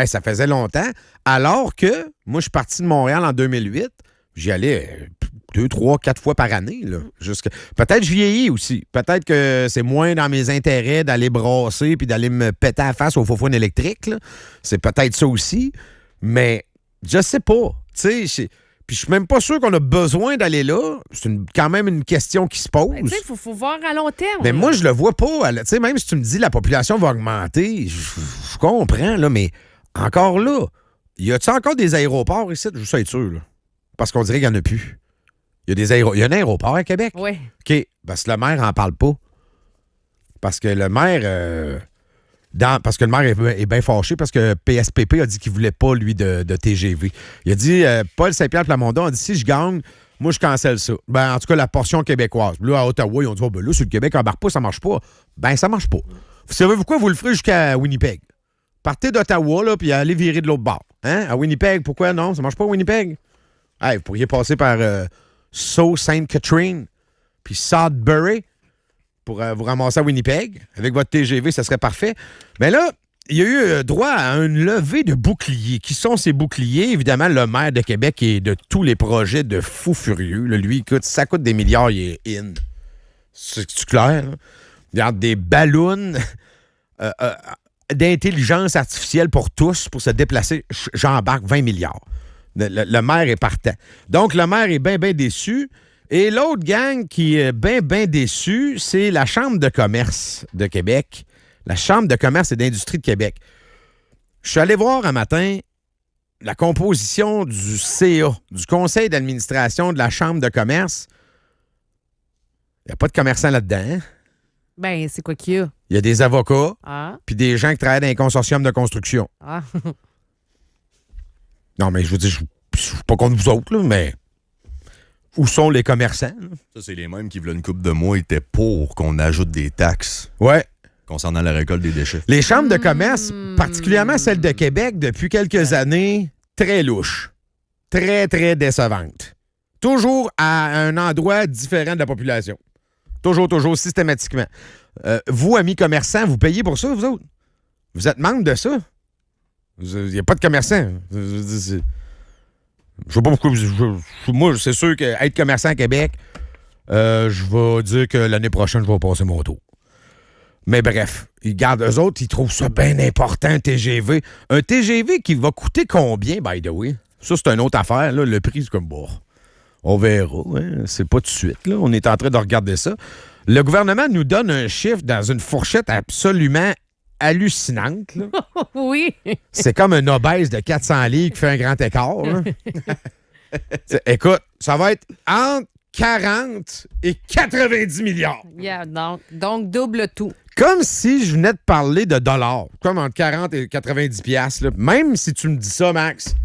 ça faisait longtemps. Alors que moi, je suis parti de Montréal en 2008. J'y allais 2, 3, 4 fois par année. Là, peut-être je vieillis aussi. Peut-être que c'est moins dans mes intérêts d'aller brasser puis d'aller me péter à la face au faux-foune électrique. Là. C'est peut-être ça aussi. Mais je sais pas. Puis je suis même pas sûr qu'on a besoin d'aller là. C'est quand même une question qui se pose. Il faut voir à long terme. Mais moi, je le vois pas. Même si tu me dis la population va augmenter, je comprends, là, mais encore là, y a-t-il encore des aéroports ici? Je veux ça être sûr, là. Parce qu'on dirait qu'il n'y en a plus. Il y a un aéroport à Québec? Oui. OK. Parce que le maire n'en parle pas. Parce que le maire... est bien fâché parce que PSPP a dit qu'il ne voulait pas, lui, de TGV. Il a dit, Paul Saint-Pierre Plamondon a dit, si je gagne, moi, je cancelle ça. Ben, en tout cas, la portion québécoise. Là, à Ottawa, ils ont dit, là, sur le Québec, embarque pas, ça marche pas. Ben, ça marche pas. Savez-vous quoi? Vous le ferez jusqu'à Winnipeg. Partez d'Ottawa, là, puis allez virer de l'autre bord. Hein? À Winnipeg, pourquoi non? Ça marche pas à Winnipeg? Hey, vous pourriez passer par Sault Ste. Catherine puis Sudbury pour vous ramasser à Winnipeg. Avec votre TGV, ça serait parfait. Mais là, il y a eu droit à une levée de boucliers. Qui sont ces boucliers? Évidemment, le maire de Québec est de tous les projets de fou furieux. Là, lui, écoute, ça coûte des milliards, il est in. C'est clair? Hein? Regarde, des ballons d'intelligence artificielle pour tous, pour se déplacer. J'embarque 20 milliards. Le maire est partant. Donc, le maire est bien, bien déçu. Et l'autre gang qui est bien, bien déçu, c'est la Chambre de commerce de Québec. La Chambre de commerce et d'industrie de Québec. Je suis allé voir un matin la composition du CA, du conseil d'administration de la Chambre de commerce. Il n'y a pas de commerçants là-dedans. Hein? Ben, c'est quoi qu'il y a? Il y a des avocats, puis des gens qui travaillent dans les consortiums de construction. Ah. Non, mais je veux dire, je suis pas contre vous autres, là, mais où sont les commerçants? Là? Ça, c'est les mêmes qui, il y a une couple de mois, étaient pour qu'on ajoute des taxes. Ouais. Concernant la récolte des déchets. Les chambres de commerce, particulièrement celle de Québec, depuis quelques années, très louches. Très, très décevantes. Toujours à un endroit différent de la population. Toujours, systématiquement. Vous, amis commerçants, vous payez pour ça, vous autres? Vous êtes membre de ça? Il n'y a pas de commerçants. Je sais pas pourquoi. Moi, c'est sûr qu'être commerçant à Québec, je vais dire que l'année prochaine, je vais passer mon tour. Mais bref, eux autres, ils trouvent ça bien important, un TGV. Un TGV qui va coûter combien, by the way? Ça, c'est une autre affaire. Là. Le prix, c'est comme, bon, on verra. Hein? C'est pas tout de suite. Là. On est en train de regarder ça. Le gouvernement nous donne un chiffre dans une fourchette absolument hallucinante. Là. Oui. C'est comme un obèse de 400 livres qui fait un grand écart. Là. Écoute, ça va être entre 40 et 90 milliards. Yeah, donc double tout. Comme si je venais de parler de dollars. Comme entre 40 et 90 piastres. Là. Même si tu me dis ça, Max.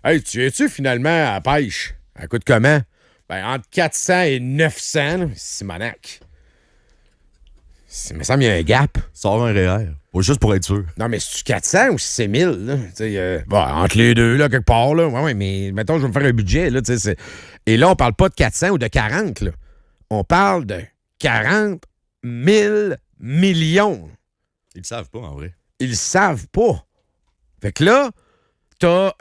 Hey, tu es-tu finalement à la pêche? Elle coûte comment? Ben, entre 400 et 900, Simonac. Il me semble qu'il y a un gap. Sors un REER. Juste pour être sûr. Non, mais c'est-tu 400 ou c'est 1000? Là? Bon, entre les deux, là, quelque part. Là. Ouais, mais mettons, je vais me faire un budget. Là, et là, on parle pas de 400 ou de 40. Là. On parle de 40 000 millions. Ils le savent pas, en vrai. Ils le savent pas. Fait que là, t'as...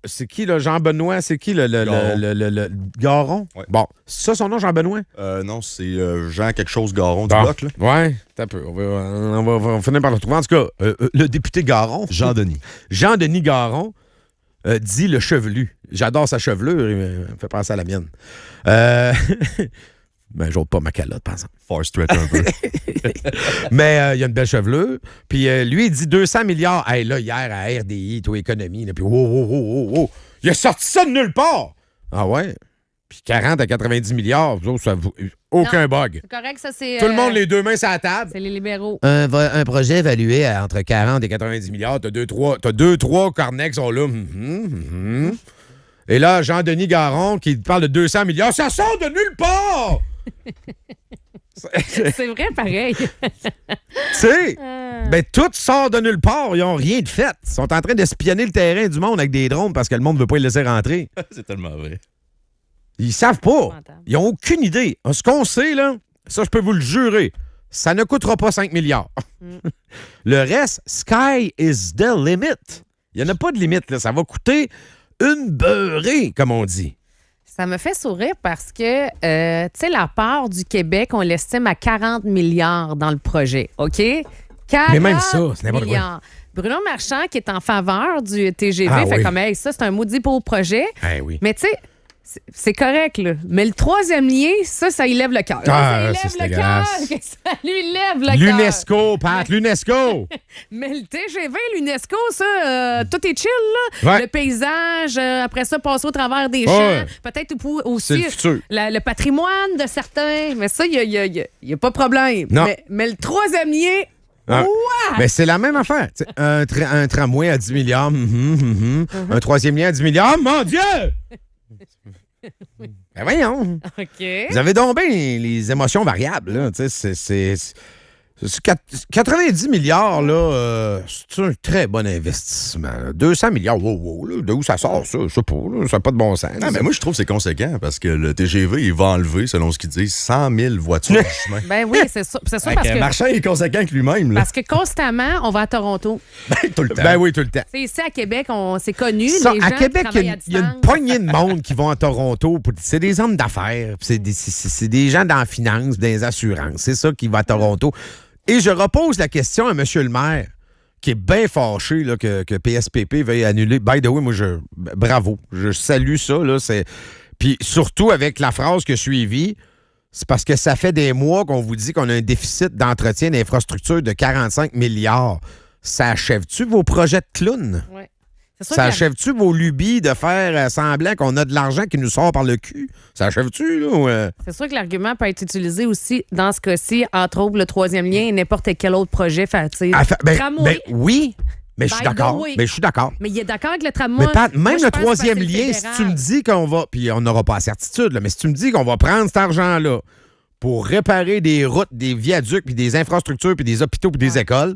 c'est qui, là, Jean-Benoît? C'est qui, le Garon? Ouais. Bon, c'est ça son nom, Jean-Benoît? Non, c'est Jean quelque chose Garon du bon. bloc, là. Ouais, t'as peu. On va finir par le retrouver. En tout cas, le député Garon. Jean-Denis. Jean-Denis Garon dit le chevelu. J'adore sa chevelure, il me fait penser à la mienne. Ben, j'ôte pas ma calotte, par exemple. Far stretch un peu. Mais il y a une belle chevelure. Puis lui, il dit 200 milliards. Hey, là, hier, à RDI, toi, économie. Là, puis, oh. Il a sorti ça de nulle part. Ah ouais? Puis 40 à 90 milliards, ça aucun bug. C'est correct, ça, c'est... Tout le monde, les deux mains sur la table. C'est les libéraux. Un projet évalué à entre 40 et 90 milliards. T'as deux, trois cornets qui sont là. Et là, Jean-Denis Garon qui parle de 200 milliards. Ça sort de nulle part! C'est vrai, pareil. Tu sais, ben tout sort de nulle part. Ils n'ont rien de fait. Ils sont en train d'espionner le terrain du monde avec des drones parce que le monde ne veut pas les laisser rentrer. C'est tellement vrai. Ils savent pas. Ils n'ont aucune idée. Ce qu'on sait, là, ça, je peux vous le jurer, ça ne coûtera pas 5 milliards. Le reste, sky is the limit. Il n'y en a pas de limite. Là. Ça va coûter une beurrée, comme on dit. Ça me fait sourire parce que, tu sais, la part du Québec, on l'estime à 40 milliards dans le projet, OK? 40 Mais même ça, c'est n'importe milliards. quoi. Bruno Marchand, qui est en faveur du TGV, fait oui. comme, hey, ça, c'est un maudit beau projet. Eh oui. Mais tu sais, c'est correct, là. Mais le troisième lien, ça y lève le cœur. Ah, ça c'est y lève le cœur. dégueulasse. Ça lui lève le cœur. L'UNESCO, Pat, l'UNESCO. Mais le TGV, l'UNESCO, ça, tout est chill, là. Ouais. Le paysage, après ça, passer au travers des champs. Ouais. Peut-être C'est aussi le futur. le patrimoine de certains. Mais ça, il n'y a pas de problème. Non. Mais le troisième lien, Ah. ouais! Ben, c'est la même affaire. T'sais, un tramway à 10 milliards. Un troisième lien à 10 milliards. Mon Dieu! Ben voyons. OK. Vous avez donc bien les émotions variables. Là. C'est 90 milliards, là, c'est un très bon investissement. 200 milliards, wow, là, de où ça sort, ça? Je sais pas, là, ça n'a pas de bon sens. Ah, mais moi, je trouve que c'est conséquent parce que le TGV, il va enlever, selon ce qu'ils disent, 100 000 voitures du chemin. Ben oui, c'est ça. C'est ça parce que, Marchand est conséquent avec lui-même. Là. parce que constamment, on va à Toronto. Tout le temps. Ben oui, tout le temps. T'sais, ici, à Québec, c'est connu. Ça, les à gens Québec, travaillent à il y a une distance. poignée de monde qui vont à Toronto. C'est des hommes d'affaires. C'est des gens dans la finance, dans les assurances. C'est ça qui va à Toronto. Et je repose la question à M. le maire, qui est bien fâché là, que PSPP veuille annuler. By the way, moi, bravo. Je salue ça. Là, puis surtout avec la phrase que suivie, c'est parce que ça fait des mois qu'on vous dit qu'on a un déficit d'entretien d'infrastructures de 45 milliards. Ça achève-tu vos projets de clown? Ouais. C'est sûr Ça que- achève-tu vos lubies de faire semblant qu'on a de l'argent qui nous sort par le cul? Ça achève-tu, là? Ou, C'est sûr que l'argument peut être utilisé aussi dans ce cas-ci, entre autres le troisième lien et n'importe quel autre projet. Tramway. Oui, mais je suis By the d'accord. way. Mais je suis d'accord. Mais il est d'accord avec le tramway. Mais Pat, Moi, même je le pense troisième que c'est lien, le si fédéral. tu me dis qu'on va... Puis on n'aura pas la certitude, là, mais si tu me dis qu'on va prendre cet argent-là pour réparer des routes, des viaducs, puis des infrastructures, puis des hôpitaux, puis des écoles,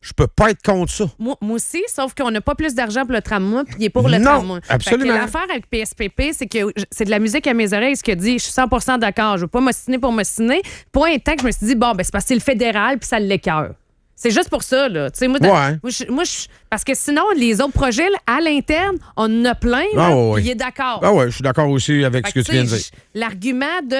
je peux pas être contre ça. Moi aussi, sauf qu'on n'a pas plus d'argent pour le tramway, puis il est pour le Non, tramway. absolument. Fait que l'affaire avec PSPP, c'est que c'est de la musique à mes oreilles, ce qu'il dit. Je suis 100% d'accord. Je veux pas m'ostiner pour m'ostiner. Pour un temps que je me suis dit, bon, ben c'est parce que c'est le fédéral, puis ça l'écœure. C'est juste pour ça, là. Tu sais, moi, parce que sinon, les autres projets, là, à l'interne, on en a plein, là, puis il est d'accord. Ah ouais, je suis d'accord aussi avec ce que tu viens de dire. L'argument de...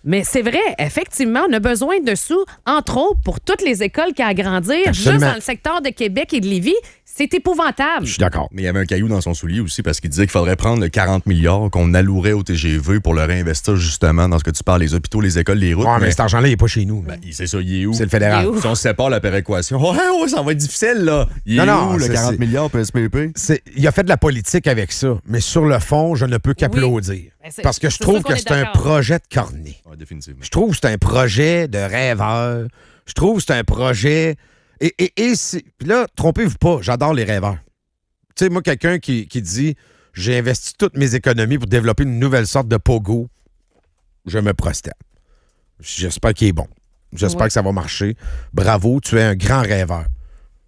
Mais c'est vrai, effectivement, on a besoin de sous, entre autres, pour toutes les écoles qui agrandir, juste Absolument. dans le secteur de Québec et de Lévis. C'est épouvantable. Je suis d'accord. Mais il y avait un caillou dans son soulier aussi parce qu'il disait qu'il faudrait prendre le 40 milliards qu'on allouerait au TGV pour le réinvestir justement dans ce que tu parles, les hôpitaux, les écoles, les routes. Ouais, mais cet argent-là, il n'est pas chez nous. C'est ça, il est où? C'est le fédéral. Il est où? Si on sépare la péréquation, ouais, ça va être difficile, là. Il est Non, où, le c'est- 40 milliards PSPP? Il a fait de la politique avec ça, mais sur le fond, je ne peux qu'applaudir. Ben, Parce que je c'est trouve sûr qu'on que est c'est un d'accord. projet de cornet. Ouais, définitivement. Je trouve que c'est un projet de rêveur. Je trouve que c'est un projet... Et puis là, trompez-vous pas, j'adore les rêveurs. Tu sais, moi, quelqu'un qui dit « J'ai investi toutes mes économies pour développer une nouvelle sorte de pogo », je me prosterne. J'espère qu'il est bon. J'espère Ouais. que ça va marcher. Bravo, tu es un grand rêveur.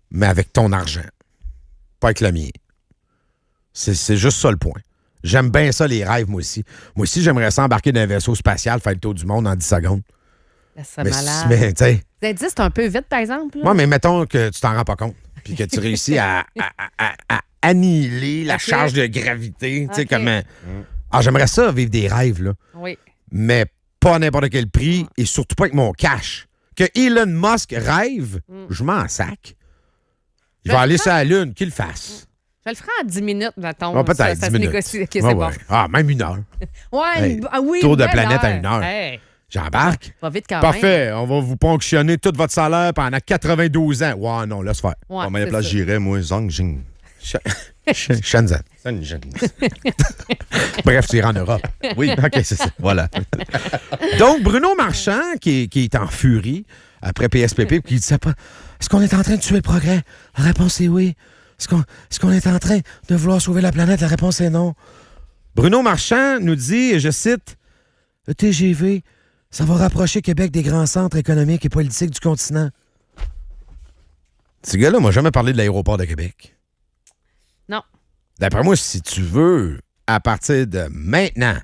Mais avec ton argent. Pas avec le mien. C'est juste ça le point. J'aime bien ça, les rêves, moi aussi. Moi aussi, j'aimerais ça embarquer dans un vaisseau spatial, faire le tour du monde en 10 secondes. C'est Mais, malade. mais tu sais, Vous avez dit c'est un peu vite, par exemple? là? moi, mais mettons que tu t'en rends pas compte, puis que tu réussis à annihiler la Ok. charge de gravité. Tu sais, Ok. comment. Ah, j'aimerais ça, vivre des rêves, là. Oui. Mais pas à n'importe quel prix et surtout pas avec mon cash. Que Elon Musk rêve, je m'en sac. Il va Je aller le sur la Lune, qu'il le fasse. Je le ferai en 10 minutes, mettons. Ah, peut-être Ça 10 se minutes. négocie. OK, c'est Ah, bon. ouais. Ah, même 1 heure. Ouais, Hey, oui, tour de belle planète à heure. 1 heure. Hey. J'embarque. Va vite quand même. Parfait. On va vous ponctionner tout votre salaire pendant 92 ans. Ouais, non, laisse faire. Ouais, À ma c'est place, ça. j'irais, moi, Zhangjiang. Shenzhen. Bref, tu iras en Europe. Oui, OK, c'est ça. voilà. Donc, Bruno Marchand, qui est en furie après PSPP, qui dit ça pas. Est-ce qu'on est en train de tuer le progrès? La réponse est oui. Est-ce qu'on est en train de vouloir sauver la planète? La réponse est non. Bruno Marchand nous dit, et je cite, le TGV, ça va rapprocher Québec des grands centres économiques et politiques du continent. Ce gars-là m'a jamais parlé de l'aéroport de Québec. Non. D'après moi, si tu veux, à partir de maintenant,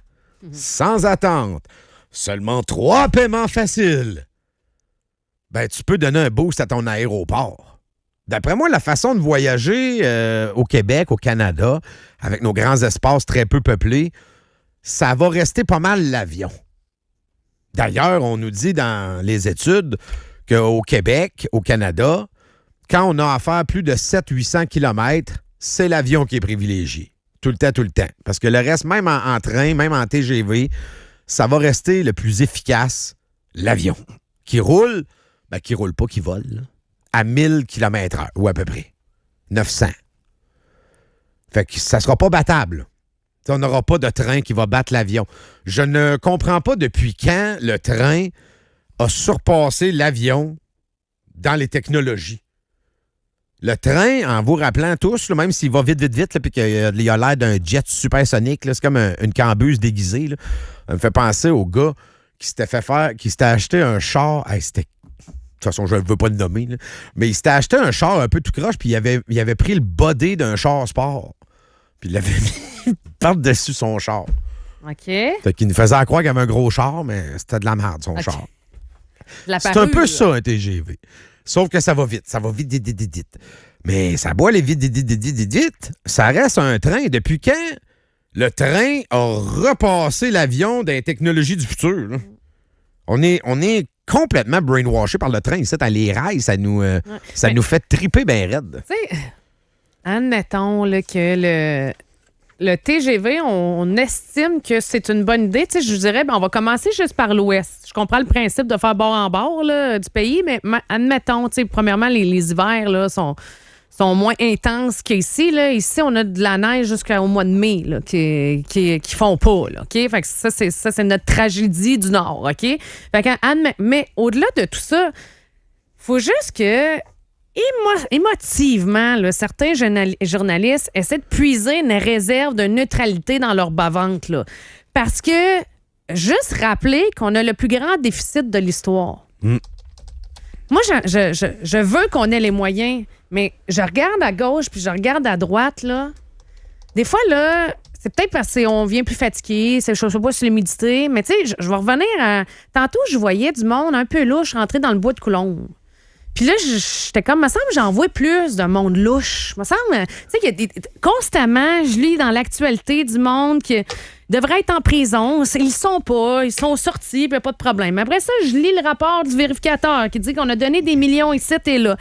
sans attente, seulement 3 paiements faciles, ben tu peux donner un boost à ton aéroport. D'après moi, la façon de voyager au Québec, au Canada, avec nos grands espaces très peu peuplés, ça va rester pas mal l'avion. D'ailleurs, on nous dit dans les études qu'au Québec, au Canada, quand on a à faire plus de 700-800 km, c'est l'avion qui est privilégié. Tout le temps. Parce que le reste, même en train, même en TGV, ça va rester le plus efficace, l'avion. Qui roule, qui roule pas, qui vole, là, à 1000 km/h, ou à peu près. 900. Fait que ça sera pas battable. T'sais, on n'aura pas de train qui va battre l'avion. Je ne comprends pas depuis quand le train a surpassé l'avion dans les technologies. Le train, en vous rappelant tous, là, même s'il va vite, puis qu'il a l'air d'un jet supersonique, là, c'est comme une cambuse déguisée, là, ça me fait penser au gars qui s'était acheté un char. Hey, c'était... De toute façon, je ne veux pas le nommer, là, mais il s'était acheté un char un peu tout croche, puis il avait pris le body d'un char sport, puis il l'avait mis par-dessus son char. OK. Fait qu'il nous faisait croire qu'il avait un gros char, mais c'était de la merde, son char. La C'est parure, un peu là. ça, un TGV. Sauf que ça va vite. Ça va vite. Mais ça boit les vite. Ça reste un train. Depuis quand le train a repassé l'avion des technologies du futur? Là? On est complètement brainwashé par le train. Ici, dans les rails, ça nous fait triper bien raide. Tu sais, admettons là, que le TGV, on estime que c'est une bonne idée. Tu sais, je dirais, on va commencer juste par l'ouest. Je comprends le principe de faire bord en bord là, du pays, mais admettons, tu sais, premièrement, les hivers là, sont moins intenses qu'ici. Là. Ici, on a de la neige jusqu'au mois de mai là, qui font pas. Là, OK? Fait que ça, c'est notre tragédie du Nord. OK? Fait que, mais au-delà de tout ça, faut juste que émotivement, là, certains journalistes essaient de puiser une réserve de neutralité dans leur bas-ventre. Là. Parce que, juste rappeler qu'on a le plus grand déficit de l'histoire. Moi, je veux qu'on ait les moyens, mais je regarde à gauche puis je regarde à droite, là. Des fois, là, c'est peut-être parce qu'on vient plus fatigué, je sais pas sur l'humidité, mais tu sais, je vais revenir à... Tantôt, je voyais du monde un peu louche rentrer dans le bois de Coulombe. Puis là, j'étais comme, me semble, j'en vois plus de monde louche. Me semble, tu sais, constamment, je lis dans l'actualité du monde qui devrait être en prison. Ils sont pas, ils sont sortis, puis il n'y a pas de problème. Après ça, je lis le rapport du vérificateur qui dit qu'on a donné des millions ici et là.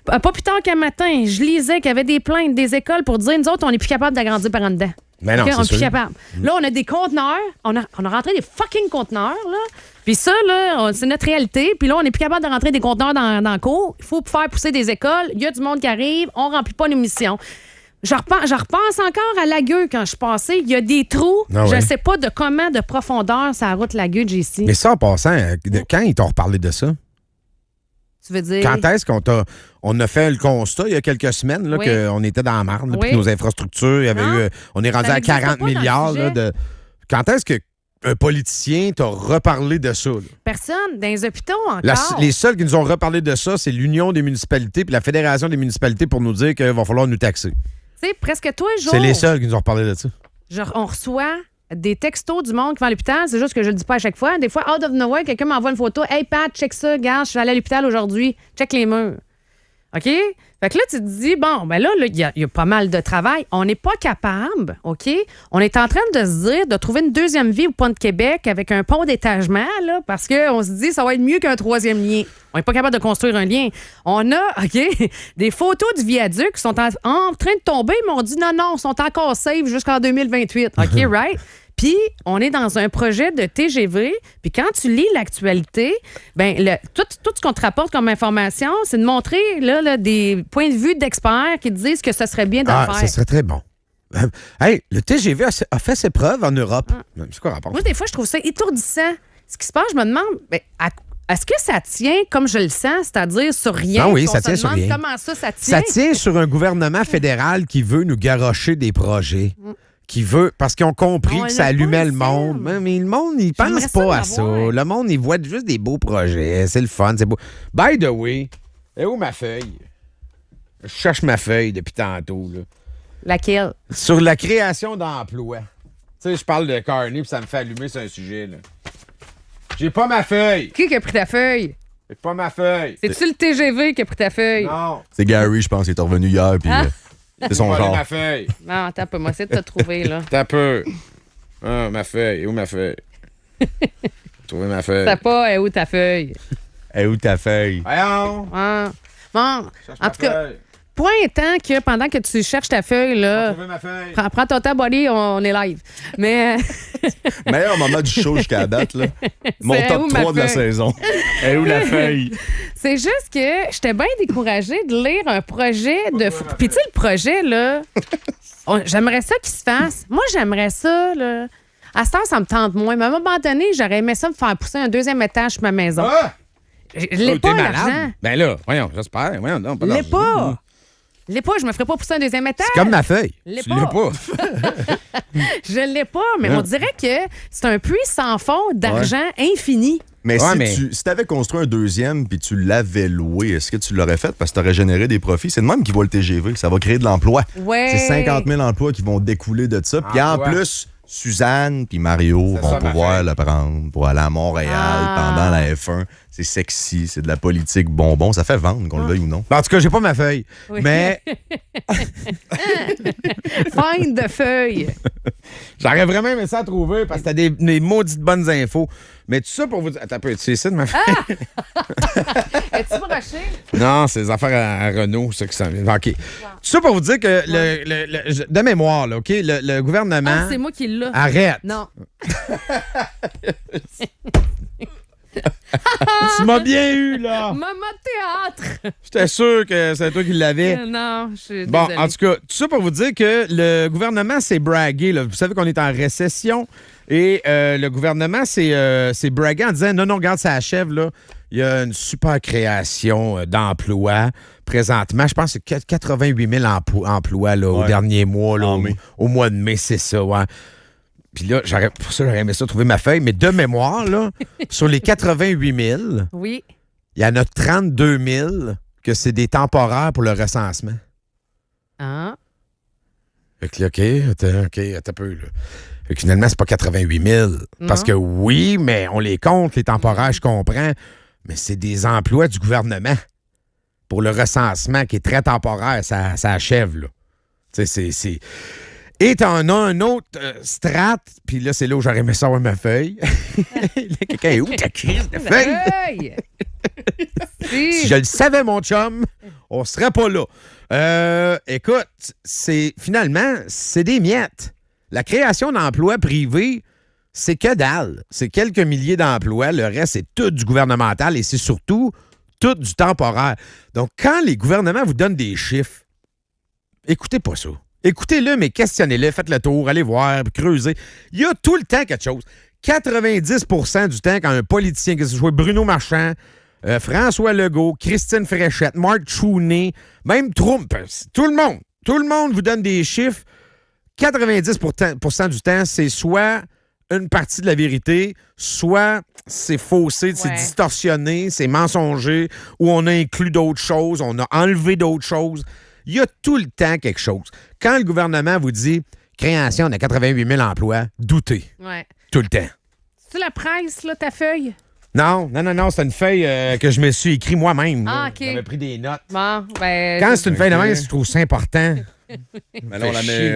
Pas plus tard qu'un matin, je lisais qu'il y avait des plaintes des écoles pour dire, nous autres, on n'est plus capable d'agrandir par en dedans. Mais non, okay, on n'est c'est plus sûr. capable. Là, on a des conteneurs. On a rentré des fucking conteneurs, là. Puis ça, là, c'est notre réalité. Puis là, on n'est plus capable de rentrer des conteneurs dans le cours. Il faut faire pousser des écoles. Il y a du monde qui arrive. On ne remplit pas nos missions. Je repense encore à Lagueux quand je suis passée. Il y a des trous. Ah ouais. Je ne sais pas de comment de profondeur ça route Lagueux, JC. Mais ça, en passant, quand ils t'ont reparlé de ça? Tu veux dire... Quand est-ce on a fait le constat, il y a quelques semaines, là, Oui. qu'on était dans la marde, là, puis Oui. que nos infrastructures, il y avait Non. on est rendu Ça à n'existe 40 pas dans le milliards. sujet. Là, de... Quand est-ce qu'un politicien t'a reparlé de ça? Là? Personne. Dans les hôpitaux encore. Les seuls qui nous ont reparlé de ça, c'est l'Union des municipalités puis la Fédération des municipalités pour nous dire qu'il va falloir nous taxer. Tu sais, presque tous les jours... C'est les seuls qui nous ont reparlé de ça. On reçoit des textos du monde qui va à l'hôpital. C'est juste que je le dis pas à chaque fois. Des fois, out of nowhere, quelqu'un m'envoie une photo. « Hey, Pat, check ça. Regarde, je suis allé à l'hôpital aujourd'hui. Check les murs. » OK? Fait que là, tu te dis, bon, ben là, il y a pas mal de travail. On n'est pas capable, OK? On est en train de se dire de trouver une deuxième vie au pont de Québec avec un pont d'étagement, là, parce qu'on se dit ça va être mieux qu'un troisième lien. On n'est pas capable de construire un lien. On a, OK, des photos du viaduc qui sont en train de tomber, mais on dit non, ils sont encore safe jusqu'en 2028. OK, right? Puis, on est dans un projet de TGV. Puis, quand tu lis l'actualité, tout ce qu'on te rapporte comme information, c'est de montrer là, des points de vue d'experts qui te disent que ce serait bien de le faire. Ça serait très bon. Hey, le TGV a fait ses preuves en Europe. C'est quoi le rapport? Moi, des fois, je trouve ça étourdissant. Ce qui se passe, je me demande, est-ce que ça tient comme je le sens, c'est-à-dire sur rien? Ah oui, on ça se tient sur demande rien. Comment ça tient? Ça tient sur un gouvernement fédéral qui veut nous garrocher des projets. Qui veut, parce qu'ils ont compris que ça allumait le monde. Mais le monde, il pense pas à ça. Le monde, il voit juste des beaux projets. C'est le fun, c'est beau. By the way, est où ma feuille? Je cherche ma feuille depuis tantôt. Là. Laquelle? Sur la création d'emplois. Tu sais, je parle de Carney puis ça me fait allumer sur un sujet. Là. J'ai pas ma feuille. Qui a pris ta feuille? J'ai pas ma feuille. C'est-tu le TGV qui a pris ta feuille? Non. C'est Gary, je pense, il est revenu hier, puis c'est son genre. Ma feuille. Non, attends un peu, moi, essaie de te trouver, là. T'as peu. Ah, ma feuille. Où ma feuille? Trouver ma feuille. T'as pas, où ta feuille? Où ta feuille? Voyons. Ah. Bon, en tout cas, point étant que pendant que tu cherches ta feuille, là, Trouver ma feuille. prends ton temps, buddy, on est live. Mais Meilleur moment du show jusqu'à la date, là. Mon C'est top où ma 3 de la feuille? saison. Et où la feuille? c'est juste que j'étais bien découragée de lire un projet de... Puis tu sais, le projet, là, j'aimerais ça qu'il se fasse. Moi, j'aimerais ça, là. À ce temps, ça me tente moins. Mais à un moment donné, j'aurais aimé ça me faire pousser un deuxième étage sur ma maison. Ah! Je l'ai pas, l'argent. Ben là, voyons, j'espère. Voyons, non, pas Je l'ai d'argent. pas. Je l'ai pas. Je me ferais pas pousser un deuxième étage. C'est comme ma feuille. Je l'ai Tu pas. l'as pas. Je l'ai pas, mais on dirait que c'est un puits sans fond d'argent infini. Mais Ouais, si mais- tu avais construit un deuxième puis tu l'avais loué, est-ce que tu l'aurais fait parce que tu aurais généré des profits? C'est de même qui voit le TGV. Ça va créer de l'emploi. Ouais. C'est 50 000 emplois qui vont découler de ça. Puis en Emploi. plus, Suzanne puis Mario C'est vont ça, ma pouvoir feuille. le prendre pour aller à Montréal pendant la F1. C'est sexy, c'est de la politique bonbon. Ça fait vendre, qu'on le veuille ou non. En tout cas, j'ai pas ma feuille. Oui. Mais Find de feuilles. j'aurais vraiment aimé ça à trouver parce que t'as des maudites bonnes infos. Mais tout ça pour vous dire. Attends un peu, tu sais ça de ma feuille? Es-tu broché? Non, c'est des affaires à Renault, ça qui s'en vient. OK. Tout ça pour vous dire que, de mémoire, là, OK, le gouvernement. Ah, c'est moi qui l'ai. Arrête. Non. Tu m'as bien eu, là. Maman de théâtre. J'étais sûr que c'est toi qui l'avais. Non, je suis Bon, désolée. en tout cas, tout ça pour vous dire que le gouvernement s'est bragué. Là. Vous savez qu'on est en récession et le gouvernement s'est bragué en disant non, regarde, ça achève. Là. Il y a une super création d'emplois présentement. Je pense que c'est 88 000 emplois là, au Ouais. dernier mois, là, En mai. au mois de mai, c'est ça. Ouais. Puis là, pour ça, j'aurais aimé ça trouver ma feuille. Mais de mémoire, là, sur les 88 000, Oui. il y en a 32 000 que c'est des temporaires pour le recensement. Ah. Fait que là, OK, attends un peu, là. Fait que finalement, c'est pas 88 000. Parce Non. que oui, mais on les compte, les temporaires, je comprends. Mais c'est des emplois du gouvernement pour le recensement qui est très temporaire. Ça achève, là. Tu sais, c'est... Et t'en as un autre strat, puis là, c'est là où j'aurais aimé savoir ma feuille. Là, quelqu'un est où ta crise de feuille? Hey! Si je le savais, mon chum, on serait pas là. Écoute, finalement, c'est des miettes. La création d'emplois privés, c'est que dalle. C'est quelques milliers d'emplois. Le reste, c'est tout du gouvernemental et c'est surtout tout du temporaire. Donc, quand les gouvernements vous donnent des chiffres, écoutez pas ça. Écoutez-le, mais questionnez-le, faites le tour, allez voir, creusez. Il y a tout le temps quelque chose. 90 du temps, quand un politicien, que ce soit Bruno Marchand, François Legault, Christine Fréchette, Mark Truoney, même Trump, tout le monde vous donne des chiffres. 90 du temps, c'est soit une partie de la vérité, soit c'est faussé, c'est distorsionné, c'est mensonger, ou on a inclus d'autres choses, on a enlevé d'autres choses. Il y a tout le temps quelque chose. Quand le gouvernement vous dit création de 88 000 emplois, doutez. Ouais. Tout le temps. C'est la presse, là, ta feuille? Non, c'est une feuille que je me suis écrit moi-même. Ah, là. OK. J'avais pris des notes. Bon, ben... Quand c'est une feuille de même, je trouve ça important. Mais là,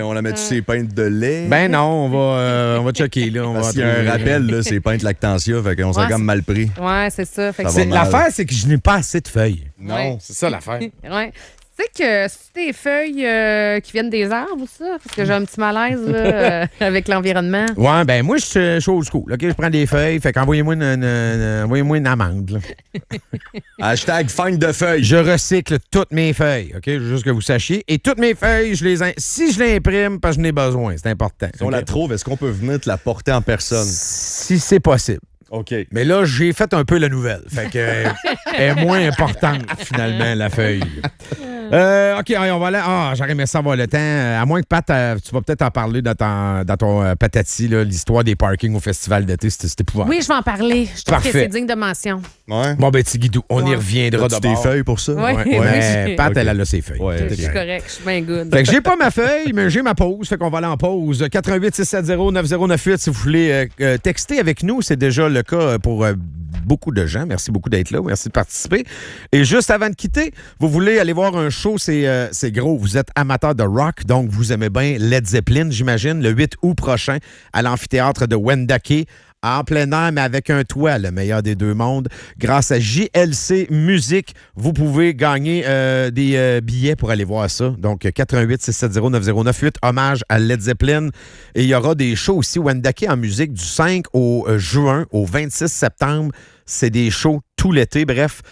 on la met sur ses pintes de lait. Ben non, on va checker. Là, Parce qu'il y a un rappel, là, c'est pintes Lactantia, fait qu'on s'est comme mal pris. Ouais, c'est ça. Fait que Ça va mal. L'affaire, c'est que je n'ai pas assez de feuilles. Non. Ouais. C'est ça l'affaire. Ouais. sais que c'est des feuilles qui viennent des arbres ou ça? Parce que j'ai un petit malaise là, avec l'environnement. Ouais, ben moi, je suis old school. OK, je prends des feuilles, fait qu'envoyez-moi une amende. Là. Hashtag find de feuilles. Je recycle toutes mes feuilles, OK? Juste que vous sachiez. Et toutes mes feuilles, si je l'imprime, parce que je n'ai besoin, c'est important. Si on la trouve, est-ce qu'on peut venir te la porter en personne? Si c'est possible. OK. Mais là, j'ai fait un peu la nouvelle. Fait que elle est moins importante, finalement, la feuille. OK, on va aller. J'aurais aimé ça avoir le temps. À moins que, Pat, tu vas peut-être en parler dans ton patati, là, l'histoire des parkings au festival d'été. C'était épouvantable. Oui, je vais en parler. Je trouve Parfait. que c'est digne de mention. Ouais. Bon, ben, Tigidou, on y reviendra As-tu d'abord. tes feuilles pour ça? Ouais. Mais Pat, elle a ses feuilles. Ouais, Je suis correct, je suis bien good. Fait que j'ai pas ma feuille, mais j'ai ma pause. Fait qu'on va aller en pause. 88-670-9098 si vous voulez texter avec nous. C'est déjà le cas pour beaucoup de gens. Merci beaucoup d'être là. Merci de participer. Et juste avant de quitter, vous voulez aller voir un show, c'est gros. Vous êtes amateur de rock, donc vous aimez bien Led Zeppelin, j'imagine, le 8 août prochain à l'amphithéâtre de Wendake. En plein air, mais avec un toit, le meilleur des deux mondes. Grâce à JLC Musique, vous pouvez gagner des billets pour aller voir ça. Donc, 88-670-9098, hommage à Led Zeppelin. Et il y aura des shows aussi, Wendake en musique, du 5 au juin, au 26 septembre. C'est des shows tout l'été, bref,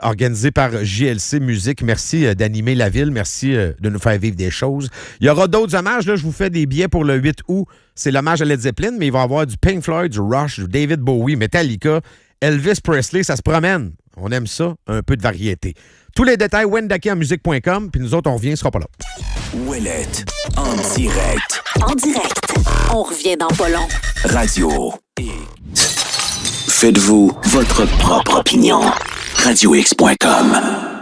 organisés par JLC Musique. Merci d'animer la ville. Merci de nous faire vivre des choses. Il y aura d'autres hommages. Là, je vous fais des billets pour le 8 août. C'est l'hommage à Led Zeppelin, mais il va y avoir du Pink Floyd, du Rush, du David Bowie, Metallica, Elvis Presley. Ça se promène. On aime ça, un peu de variété. Tous les détails, wendakeamusique.com. Puis nous autres, on revient, ce sera pas là. Ouellette, en direct. En direct. On revient dans pas long. Radio X. Faites-vous votre propre opinion. RadioX.com.